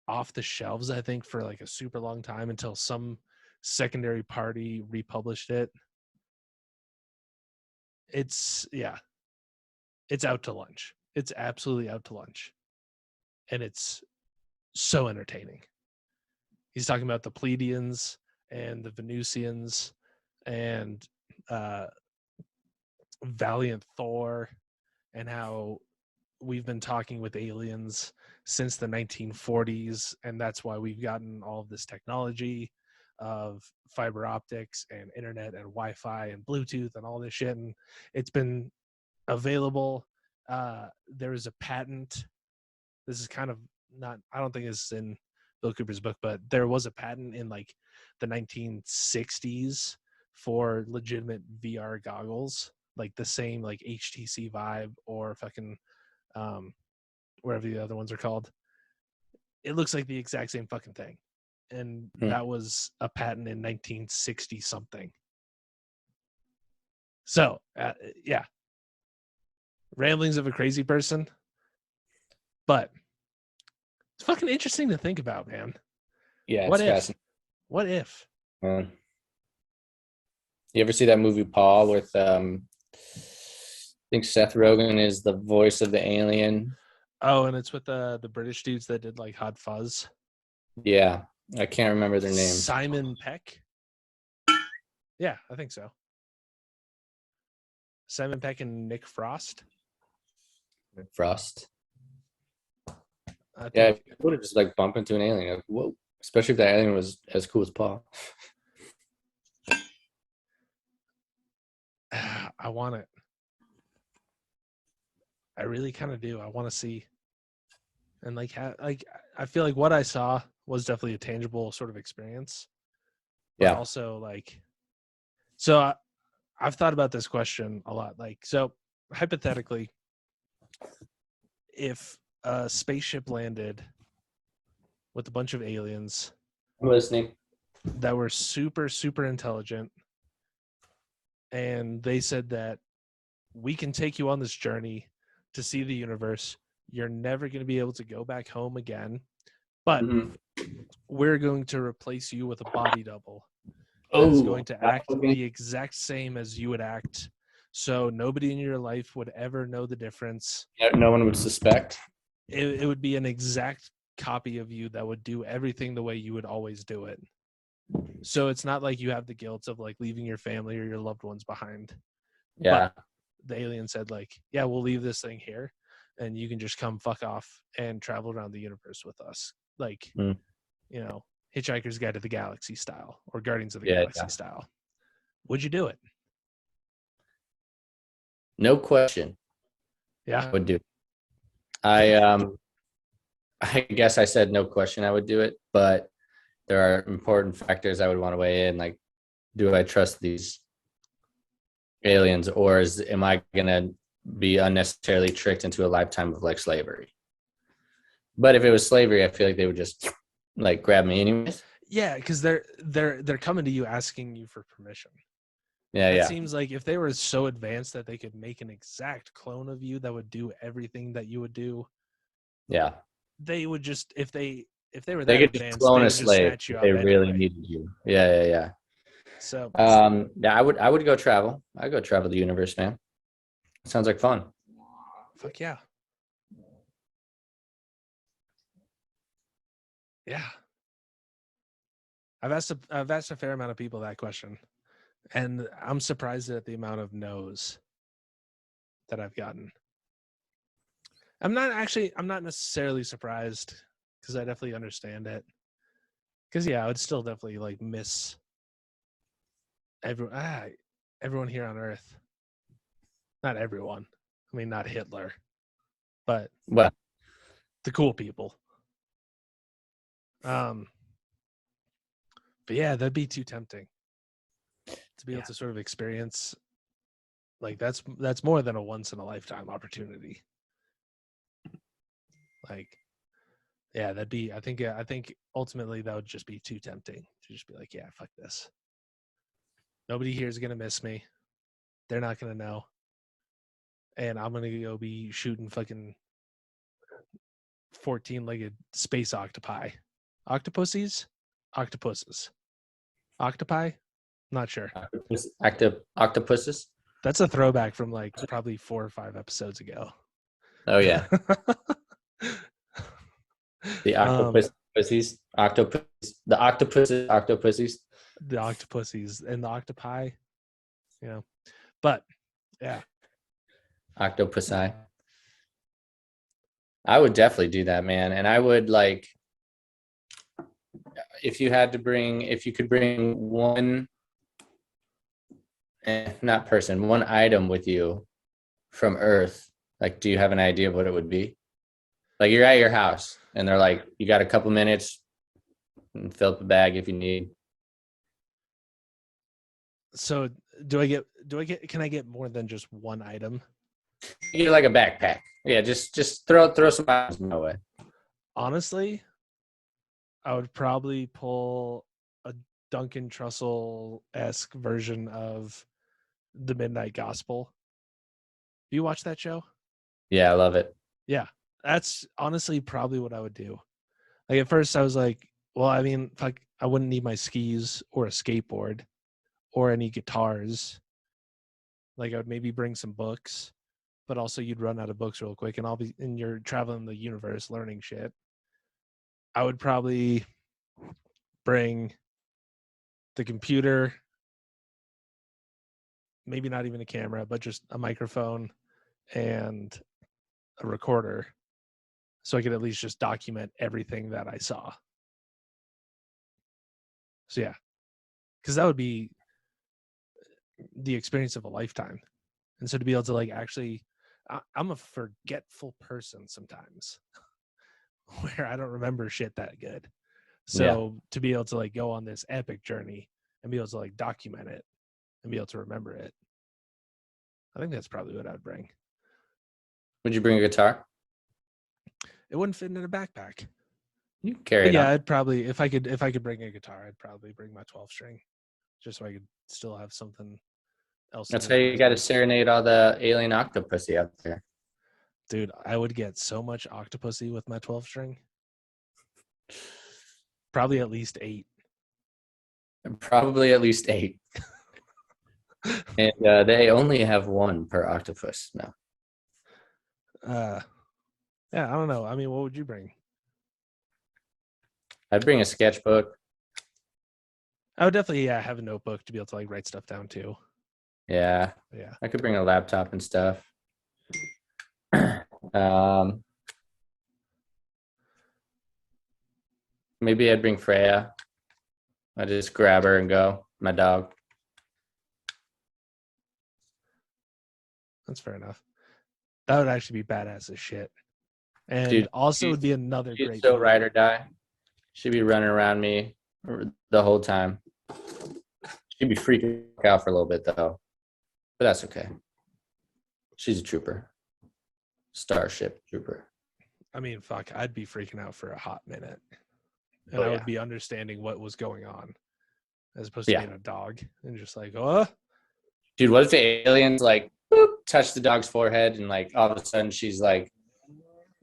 off the shelves, I think, for like a super long time until some secondary party republished it. It's out to lunch. It's absolutely out to lunch. And it's so entertaining. He's talking about the Pleiadians and the Venusians and Valiant Thor and how we've been talking with aliens since the 1940s, and that's why we've gotten all of this technology of fiber optics and internet and Wi-Fi and Bluetooth and all this shit, and it's been available. There is a patent. This is kind of not, I don't think it's in Bill Cooper's book, but there was a patent in like the 1960s for legitimate VR goggles, like the same like HTC Vive or fucking whatever the other ones are called. It looks like the exact same fucking thing. And that was a patent in 1960 something. So, yeah. Ramblings of a crazy person. But it's fucking interesting to think about, man. Yeah, What it's if? fascinating. What if? You ever see that movie Paul with think Seth Rogen is the voice of the alien. Oh, and it's with the British dudes that did like Hot Fuzz. Yeah, I can't remember their names. Simon Peck. Yeah, I think so. Simon Peck and Nick Frost. Frost. I Yeah, think. you would have just like bump into an alien. Like, whoa! Especially if that alien was as cool as Paul. I want it. I really kind of do. I want to see, and like I feel like what I saw was definitely a tangible sort of experience, but Yeah. also like, so I've thought about this question a lot. Like, so hypothetically, if a spaceship landed with a bunch of aliens I'm listening. that were super, super intelligent, and they said that we can take you on this journey to see the universe. You're never going to be able to go back home again, but we're going to replace you with a body double that is going to act the exact same as you would act. So nobody in your life would ever know the difference. No one would suspect. It would be an exact copy of you that would do everything the way you would always do it. So it's not like you have the guilt of like leaving your family or your loved ones behind. Yeah. But the alien said like, yeah, we'll leave this thing here and you can just come fuck off and travel around the universe with us. Like, you know, Hitchhiker's Guide to the Galaxy style or Guardians of the Galaxy style. Would you do it? No question. Yeah. I would do it. I guess I said no question I would do it, but there are important factors I would want to weigh in. Like, do I trust these aliens, or am I gonna be unnecessarily tricked into a lifetime of like slavery? But if it was slavery, I feel like they would just like grab me anyways. Yeah, because they're coming to you asking you for permission. Yeah, It yeah. seems like if they were so advanced that they could make an exact clone of you that would do everything that you would do, Yeah. they would just if they were They that could just advanced, clone they a would just slave snatch you if they up really anyway. needed you. Yeah, yeah, yeah. So Yeah, I would go travel. I'd go travel the universe, man. Sounds like fun. fuck yeah. Yeah. I've asked a fair amount of people that question. And I'm surprised at the amount of no's that I've gotten. I'm not necessarily surprised because I definitely understand it. Because yeah, I would still definitely like miss everyone here on Earth. Not everyone. I mean, not Hitler, but Well, the cool people. But yeah, that'd be too tempting to be able to sort of experience. Like that's more than a once in a lifetime opportunity. Like, yeah, that'd be. I think ultimately that would just be too tempting to just be like, yeah, fuck this. Nobody here is gonna miss me. They're not gonna know, and I'm gonna go be shooting fucking 14-legged space octopi, octopuses, octopi. Not sure. octopuses. That's a throwback from like probably 4 or 5 episodes ago. Oh yeah, the octopuses, the octopuses. The octopuses and the octopi, but yeah, Octopusi. I would definitely do that, man. And I would like, if you could bring one, not person, one item with you from Earth, like, do you have an idea of what it would be? Like, you're at your house and they're like, you got a couple minutes and fill up a bag if you need. so can I get more than just one item? You get like a backpack. Yeah, just throw some items my way. Honestly, I would probably pull a Duncan Trussell-esque version of the Midnight Gospel. Do you watch that show? Yeah, I love it. Yeah, that's honestly probably what I would do. Like at first I was like, well, I mean, fuck, I wouldn't need my skis or a skateboard or any guitars. Like I would maybe bring some books, but also you'd run out of books real quick, and you're traveling the universe learning shit. I would probably bring the computer, maybe not even a camera, but just a microphone and a recorder, so I could at least just document everything that I saw. So yeah, because that would be the experience of a lifetime. And so to be able to like actually, I'm a forgetful person sometimes where I don't remember shit that good. So to be able to like go on this epic journey and be able to like document it and be able to remember it, I think that's probably what I'd bring. Would you bring a guitar? It wouldn't fit in a backpack. You can carry But it yeah, on. I'd probably if I could bring a guitar, I'd probably bring my 12 string, just so I could still have something else. That's how you got to serenade all the alien octopussy out there. Dude, I would get so much octopussy with my 12 string. Probably at least 8. Probably at least 8. And they only have 1 per octopus now. Yeah, I don't know. I mean, what would you bring? I'd bring a sketchbook. I would definitely have a notebook to be able to like write stuff down too. Yeah. Yeah. I could bring a laptop and stuff. Maybe I'd bring Freya. I'd just grab her and go. My dog. That's fair enough. That would actually be badass as shit. And Dude, also would be another she's great so movie. ride or die. She'd be running around me the whole time. She'd be freaking out for a little bit though. But that's okay. She's a trooper. Starship trooper. I mean, fuck, I'd be freaking out for a hot minute. And I would be understanding what was going on as opposed to being a dog and just like, oh. Dude, what if the aliens like boop, touch the dog's forehead and like all of a sudden she's like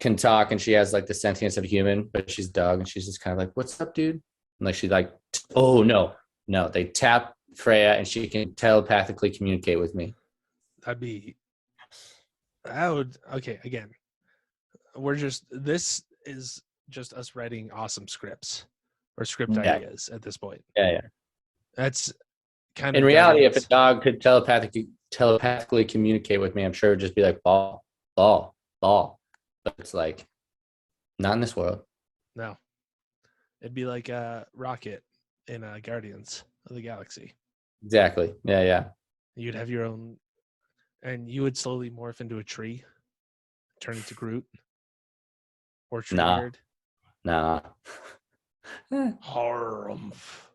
can talk and she has like the sentience of a human, but she's a dog and she's just kind of like, what's up, dude? And like she's like, oh no, they tap Freya and she can telepathically communicate with me. Okay, again, this is just us writing awesome scripts or script ideas at this point. Yeah. That's kind of in reality, if a dog could telepathically communicate with me, I'm sure it'd just be like ball. But it's like not in this world. No. It'd be like a Rocket in Guardians of the Galaxy. Exactly. Yeah. You'd have your own, and you would slowly morph into a tree, turn into Groot or Treebeard. Nah. Harumph.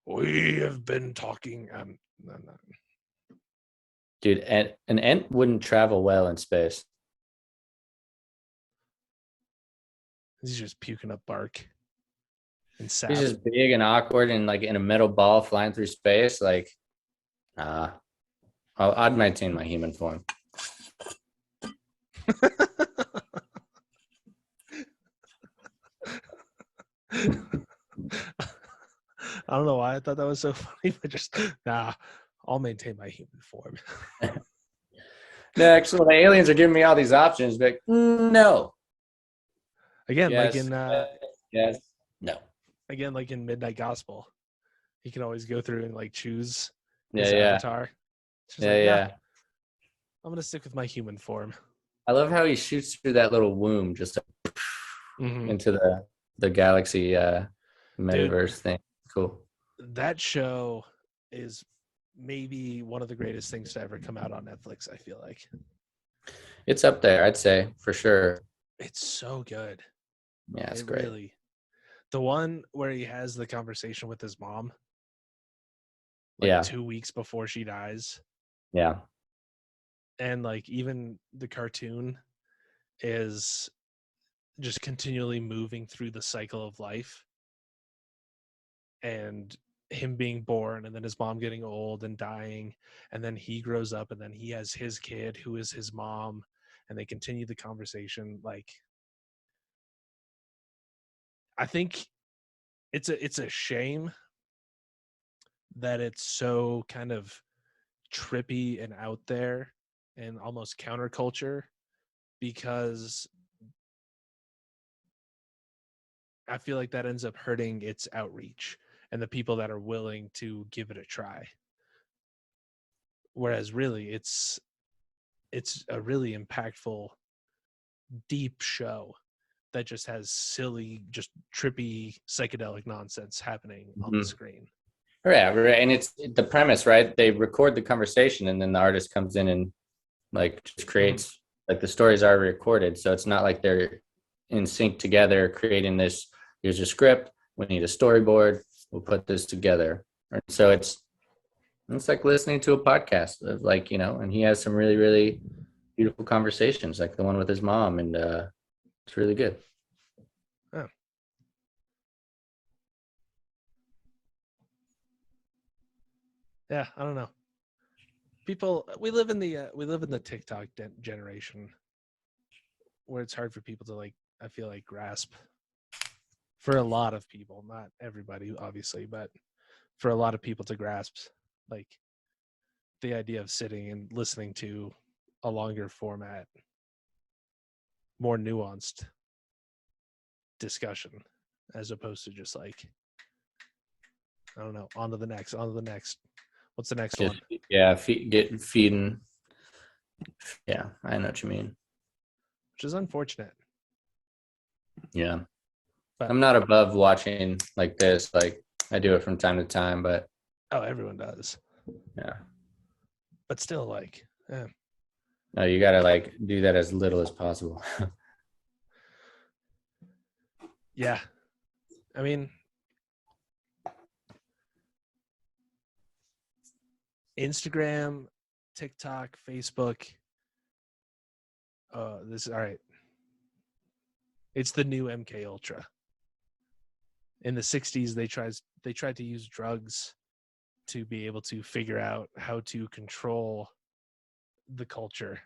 We have been talking. No. Dude, an ant wouldn't travel well in space. He's just puking up bark and sap. He's just big and awkward and like in a metal ball flying through space. Like, I'd maintain my human form. I don't know why I thought that was so funny, but just I'll maintain my human form. Next, when the aliens are giving me all these options, but no. Again, yes, like in no. Again, like in Midnight Gospel, he can always go through and like choose his avatar. Yeah. I'm gonna stick with my human form. I love how he shoots through that little womb just into the galaxy metaverse thing. Cool. That show is maybe one of the greatest things to ever come out on Netflix, I feel like. It's up there, I'd say, for sure. It's so good. Yeah, it's great. Really. The one where he has the conversation with his mom. 2 weeks before she dies. Yeah. And like even the cartoon is just continually moving through the cycle of life. And him being born and then his mom getting old and dying, and then he grows up and then he has his kid who is his mom, and they continue the conversation. Like, I think it's a shame that it's so kind of trippy and out there and almost counterculture, because I feel like that ends up hurting its outreach and the people that are willing to give it a try. Whereas really it's a really impactful, deep show that just has silly, just trippy psychedelic nonsense happening on the Mhm. screen. Yeah, right. And it's the premise, right? They record the conversation and then the artist comes in and like just Mm-hmm. creates like the stories are recorded. So it's not like they're in sync together creating this. Here's a script. We need a storyboard. We'll put this together. And so it's like listening to a podcast of like, and he has some really, really beautiful conversations, like the one with his mom. And it's really good. Oh. Yeah, I don't know. People, we live in the TikTok generation, where it's hard for people to, like, I feel like, grasp, for a lot of people, not everybody obviously, but for a lot of people to grasp, like, the idea of sitting and listening to a longer format, more nuanced discussion, as opposed to just like, I don't know, on to the next, on to the next. What's the next Just one? yeah, feeding. Yeah, I know what you mean. Which is unfortunate. Yeah. But I'm not above watching like this. Like I do it from time to time, but oh, everyone does. yeah. But still, like, No, you gotta like do that as little as possible. yeah. I mean, Instagram, TikTok, Facebook. This is all right. It's the new MK Ultra. In the '60s, they tried to use drugs to be able to figure out how to control the culture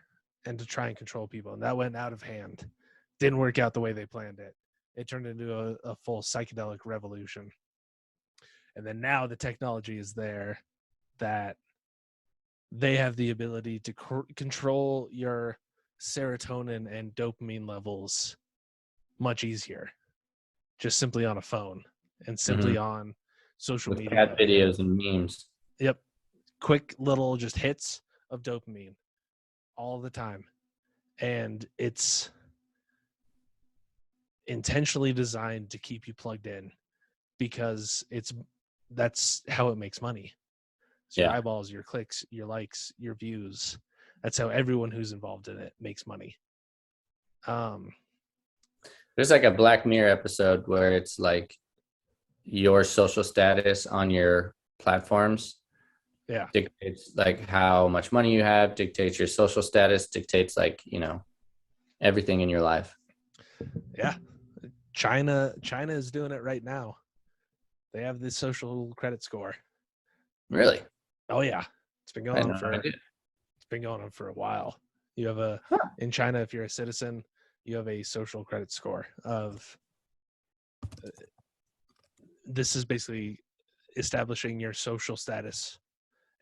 and to try and control people, and that went out of hand. Didn't work out the way they planned it. It turned into a full psychedelic revolution. And then now the technology is there that they have the ability to control your serotonin and dopamine levels much easier, just simply on a phone and simply Mhm. on social With cat media. And videos and memes. yep, quick little just hits of dopamine all the time. And it's intentionally designed to keep you plugged in, because that's how it makes money. It's your Yeah. eyeballs, your clicks, your likes, your views. That's how everyone who's involved in it makes money. Um, There's like a Black Mirror episode where it's like your social status on your platforms yeah, dictates like how much money you have, dictates your social status, dictates like, everything in your life. yeah. China is doing it right now. They have this social credit score. Really? Oh yeah, I had no idea. it's been going on for a while. You have Huh. in China, if you're a citizen, you have a social credit score of, this is basically establishing your social status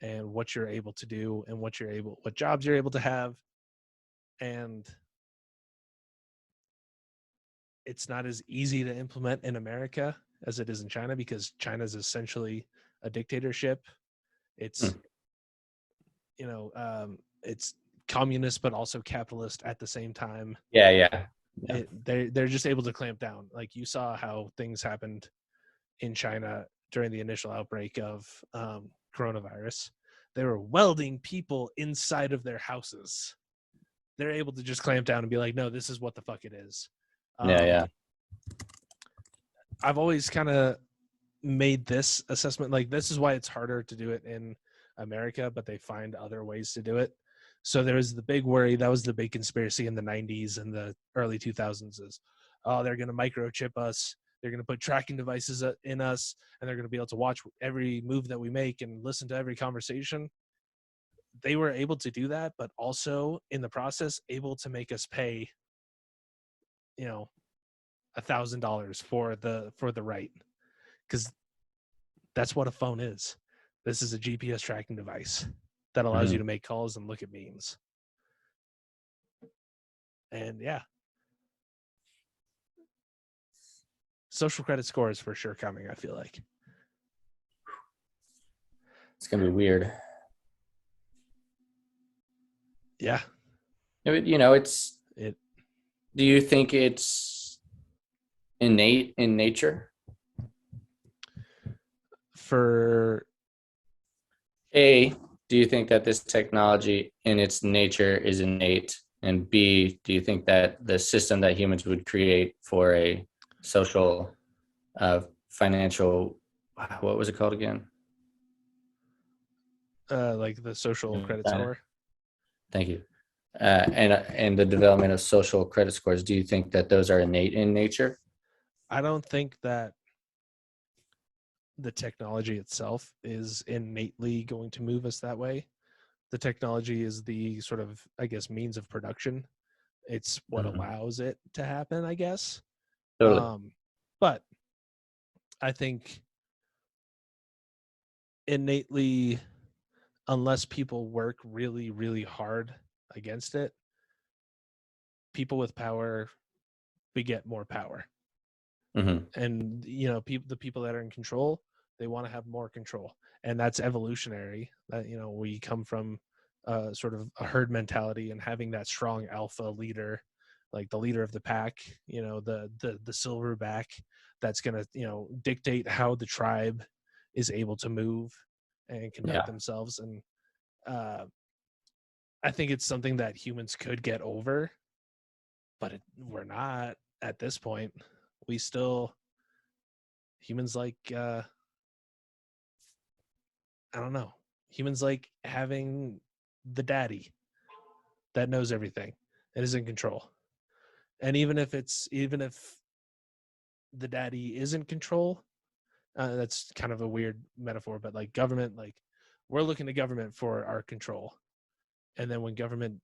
and what you're able to do and what jobs you're able to have. And it's not as easy to implement in America as it is in China, because China is essentially a dictatorship. It's, Hmm. it's communist but also capitalist at the same time. Yeah, yeah. Yeah. They're just able to clamp down. Like, you saw how things happened in China during the initial outbreak of coronavirus. They were welding people inside of their houses. They're able to just clamp down and be like, no, this is what the fuck it is. Yeah, Um, yeah. I've always kind of made this assessment, like, this is why it's harder to do it in America, but they find other ways to do it. So there was the big worry, that was the big conspiracy in the 90s and the early 2000s, is, oh, they're going to microchip us, they're going to put tracking devices in us, and they're going to be able to watch every move that we make and listen to every conversation. They were able to do that, but also in the process able to make us pay, you know, $1,000 for the right, because that's what a phone is. This is a GPS tracking device that allows you Mhm. to make calls and look at memes. And yeah, social credit score is for sure coming, I feel like. It's gonna be weird. Yeah. You know, it's. It Do you think it's innate in nature? for A, do you think that this technology in its nature is innate? And B, do you think that the system that humans would create for a social, financial, what was it called again? like the social credit Uh, score. Thank you. And the development of social credit scores, do you think that those are innate in nature? I don't think that the technology itself is innately going to move us that way. The technology is the sort of, I guess, means of production. It's what Mhm. allows it to happen, I guess. Totally. But I think innately, unless people work really, really hard against it, people with power beget more power. Hmm. And the people that are in control, they want to have more control, and that's evolutionary. That we come from sort of a herd mentality, and having that strong alpha leader, like the leader of the pack, the silverback, that's going to dictate how the tribe is able to move and conduct Yeah. themselves. And uh, I think it's something that humans could get over, but we're not at this point. We still humans like I don't know. Humans like having the daddy that knows everything and is in control. And even if the daddy is in control, that's kind of a weird metaphor, but like government, like we're looking to government for our control. And then when government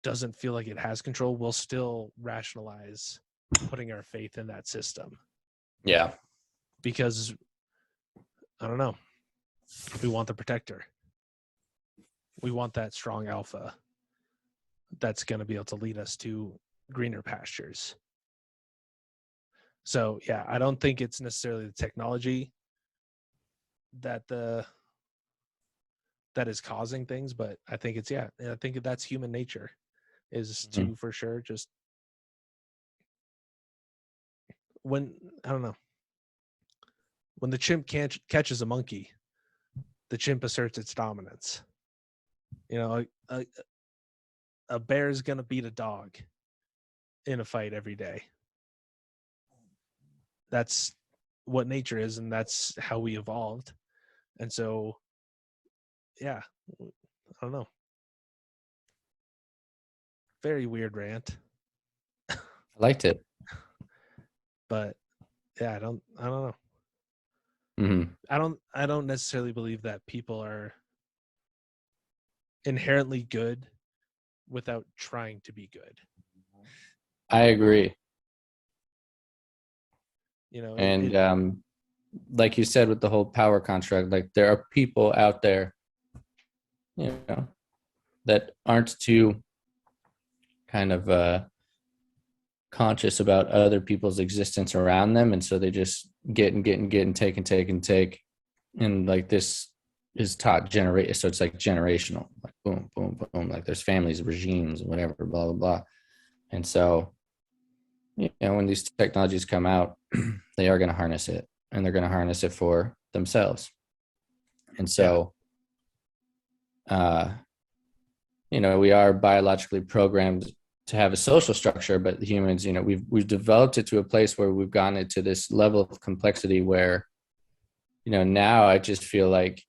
doesn't feel like it has control, we'll still rationalize putting our faith in that system Yeah. because I don't know. We want the protector. We want that strong alpha that's going to be able to lead us to greener pastures. So yeah, I don't think it's necessarily the technology that the that is causing things, but I think I think that's human nature is Mhm. to for sure just when I don't know when the chimp catches a monkey, the chimp asserts its dominance. A bear is gonna beat a dog in a fight every day. That's what nature is, and that's how we evolved. And so, yeah, I don't know. Very weird rant, I liked it. but yeah, I don't know. Hmm. I don't necessarily believe that people are inherently good without trying to be good. I agree. You know, And like you said, with the whole power construct, like there are people out there, you know, that aren't too kind of conscious about other people's existence around them, and so they just get and take and take and take, and like this is taught generate. So it's like generational, like boom, boom, boom. Like there's families, regimes, whatever, blah blah blah. And so when these technologies come out, they are going to harness it, and they're going to harness it for themselves. And yeah, so, uh, we are biologically programmed to have a social structure, but humans, we've developed it to a place where we've gotten it to this level of complexity where, now I just feel like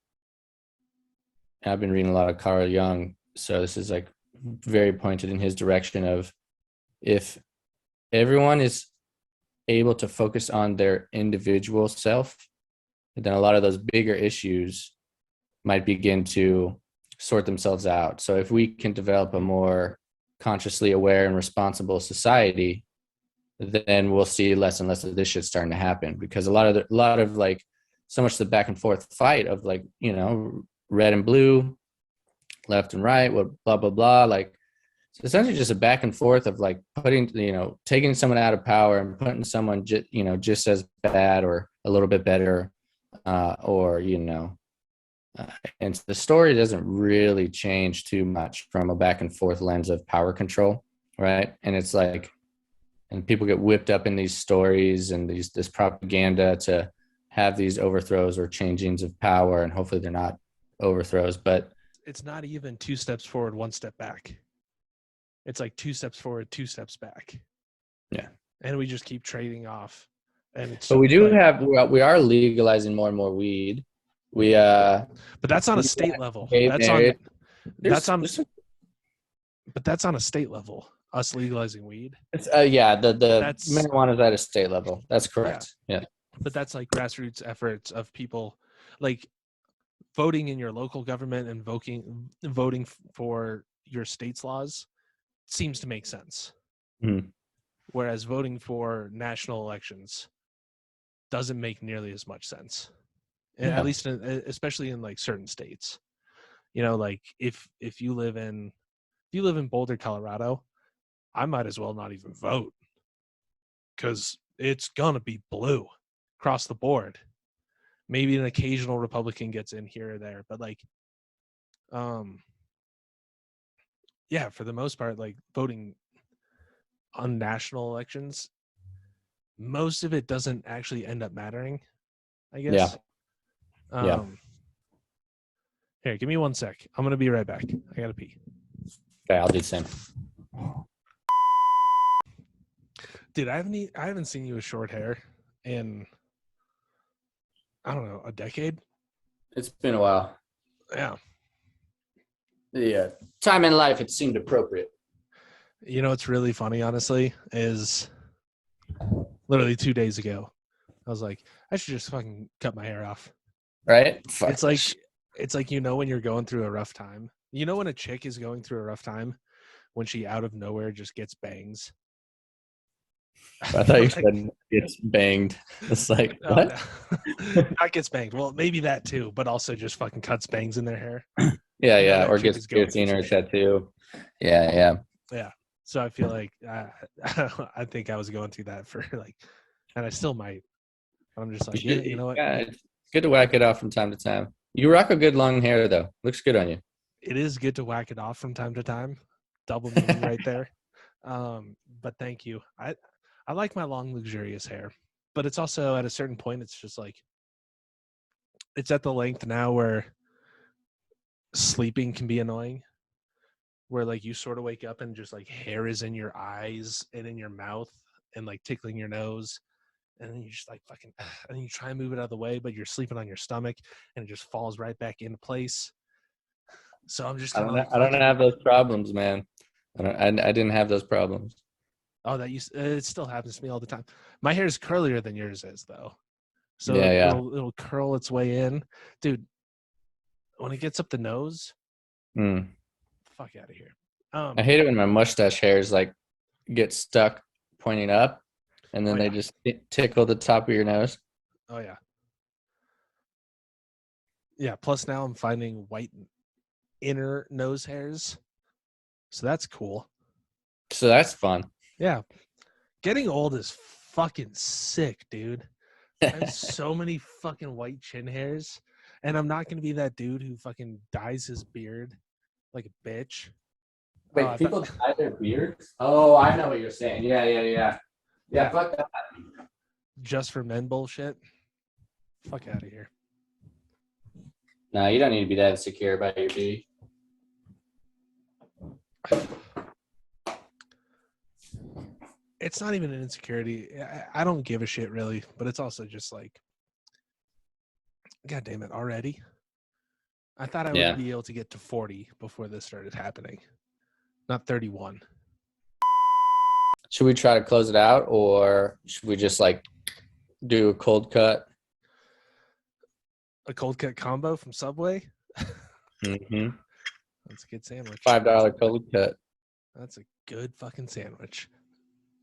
I've been reading a lot of Carl Jung, so this is like very pointed in his direction of if everyone is able to focus on their individual self, then a lot of those bigger issues might begin to sort themselves out. So if we can develop a more consciously aware and responsible society, then we'll see less and less of this shit starting to happen, because a lot of like so much the back and forth fight of like, red and blue, left and right, what blah blah blah, like It's essentially just a back and forth of like taking someone out of power and putting someone just as bad or a little bit better, or uh, and the story doesn't really change too much from a back and forth lens of power control, right? And it's like, and people get whipped up in these stories and this propaganda to have these overthrows or changings of power, and hopefully they're not overthrows, but It's not even 2 steps forward, 1 step back. It's like 2 steps forward, 2 steps back. yeah. And we just keep trading off. And it's But we are legalizing more and more weed. but that's on a state level. That's on but that's on a state level. Us legalizing weed. It's, the marijuana is at a state level. That's correct. Yeah. But that's like grassroots efforts of people like voting in your local government and voting for your state's laws seems to make sense. Mm-hmm. Whereas voting for national elections doesn't make nearly as much sense. And at least especially in like certain states. Like if you live in Boulder, Colorado, I might as well not even vote because it's gonna be blue across the board. Maybe an occasional Republican gets in here or there, but like, yeah, for the most part, like voting on national elections, most of it doesn't actually end up mattering, I guess. Yeah. Here, give me 1 sec. I'm gonna be right back. I gotta pee. Okay, I'll do the same. Dude, I haven't seen you with short hair in, I don't know, a decade. It's been a while. Yeah. Yeah. Time in life, it seemed appropriate. What's really funny, honestly, is literally 2 days ago, I was like, I should just fucking cut my hair off. Right? It's like when you're going through a rough time. When a chick is going through a rough time, when she out of nowhere just gets bangs. I thought you said gets banged. It's like, what? No. Not gets banged. Well, maybe that too, but also just fucking cuts bangs in their hair. Yeah. Or gets guillotine or a tattoo. Yeah. So I feel like I think I was going through that for like, and I still might. I'm just like, you know what? Yeah, it's good to whack it off from time to time. You rock a good long hair though. Looks good on you. It is good to whack it off from time to time. Double meaning right there. But thank you. I like my long, luxurious hair, but it's also at a certain point, it's just like, it's at the length now where sleeping can be annoying, where like you sort of wake up and just like hair is in your eyes and in your mouth and like tickling your nose. And then you just like fucking, and you try and move it out of the way, but you're sleeping on your stomach and it just falls right back into place. So I'm just kind of like, I don't have those problems, man. I didn't have those problems. oh, it still happens to me all the time. My hair is curlier than yours is, though. So Yeah. It'll curl its way in. Dude, when it gets up the nose, fuck out of here. I hate it when my mustache hairs like get stuck pointing up and then they just tickle the top of your nose. Oh, yeah. Yeah, plus now I'm finding white inner nose hairs. So that's cool. So that's fun. Yeah. Getting old is fucking sick, dude. I have so many fucking white chin hairs, and I'm not gonna be that dude who fucking dyes his beard like a bitch. Wait, people dye their beards? Oh, I know what you're saying. Yeah. Fuck that. Just for men bullshit. Fuck out of here. No, you don't need to be that insecure about your beauty. It's not even an insecurity. I don't give a shit really, but it's also just like, God damn it, already? I thought I would be able to get to 40 before this started happening, not 31. Should we try to close it out, or should we just like do a cold cut? A cold cut combo from Subway? Mm-hmm. That's a good sandwich. $5 cold cut. That's a good fucking sandwich.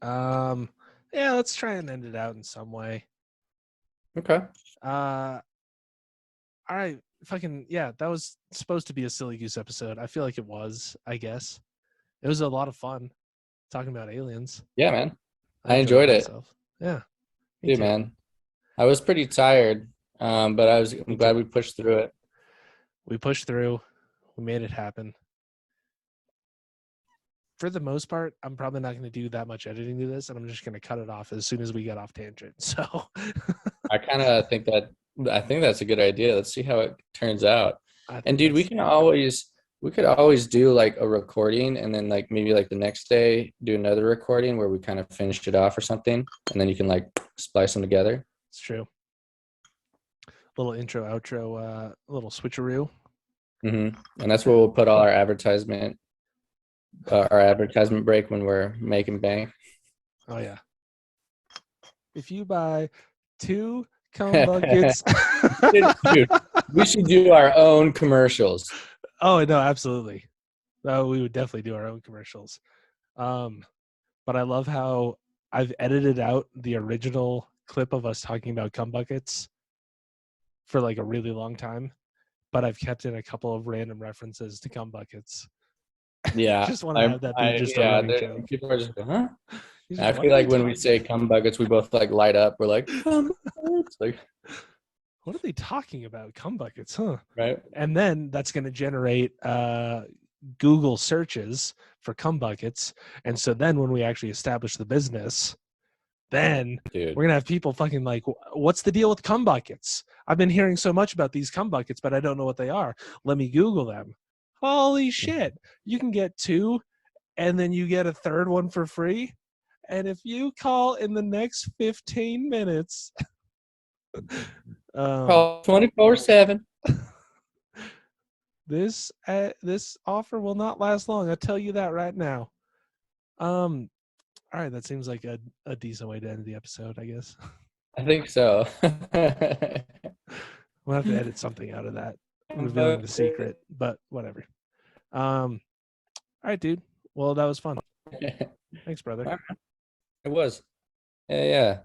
Yeah, let's try and end it out in some way. Okay. All right. Fucking, yeah, that was supposed to be a Silly Goose episode. I feel like it was, I guess. It was a lot of fun talking about aliens. Yeah, man. I I enjoyed enjoyed it. myself. Yeah, me Dude, too. man. I was pretty tired, but I'm Me glad too. we pushed through it. We pushed through. We made it happen. For the most part, I'm probably not going to do that much editing to this, and I'm just going to cut it off as soon as we get off tangent. So, I kind of think that I think that's a good idea. Let's see how it turns out. I And think dude, that's we could always do like a recording and then like maybe like the next day do another recording where we kind of finish it off or something, and then you can like splice them together. it's true. Little intro, outro, little switcheroo. And that's where we'll put all our advertisement break when we're making bank. Oh yeah. If you buy 2 cum buckets. Dude, we should do our own commercials. Oh no, absolutely. Oh, we would definitely do our own commercials. But I love how I've edited out the original clip of us talking about cum buckets for like a really long time, but I've kept in a couple of random references to cum buckets. Yeah, Just want to have that be just a yeah. running joke. People are just, huh? He's I like, what feel are they like when we talking? say cum buckets, we both like light up. We're like, cum buckets, like, What are they talking about? Cum buckets, huh? right? And then that's going to generate Google searches for cum buckets. And so then when we actually establish the business, then Dude, we're going to have people fucking like, what's the deal with cum buckets? I've been hearing so much about these cum buckets, but I don't know what they are. Let me Google them. Holy shit. You can get 2 and then you get a third one for free. And if you call in the next 15 minutes, call 24/7. this offer will not last long. I tell you that right now. All right, that seems like a decent way to end the episode, I guess. I think so. We'll have to edit something out of that, revealing the secret, but whatever. All right, dude. Well, that was fun. Thanks, brother. It was. Yeah, yeah.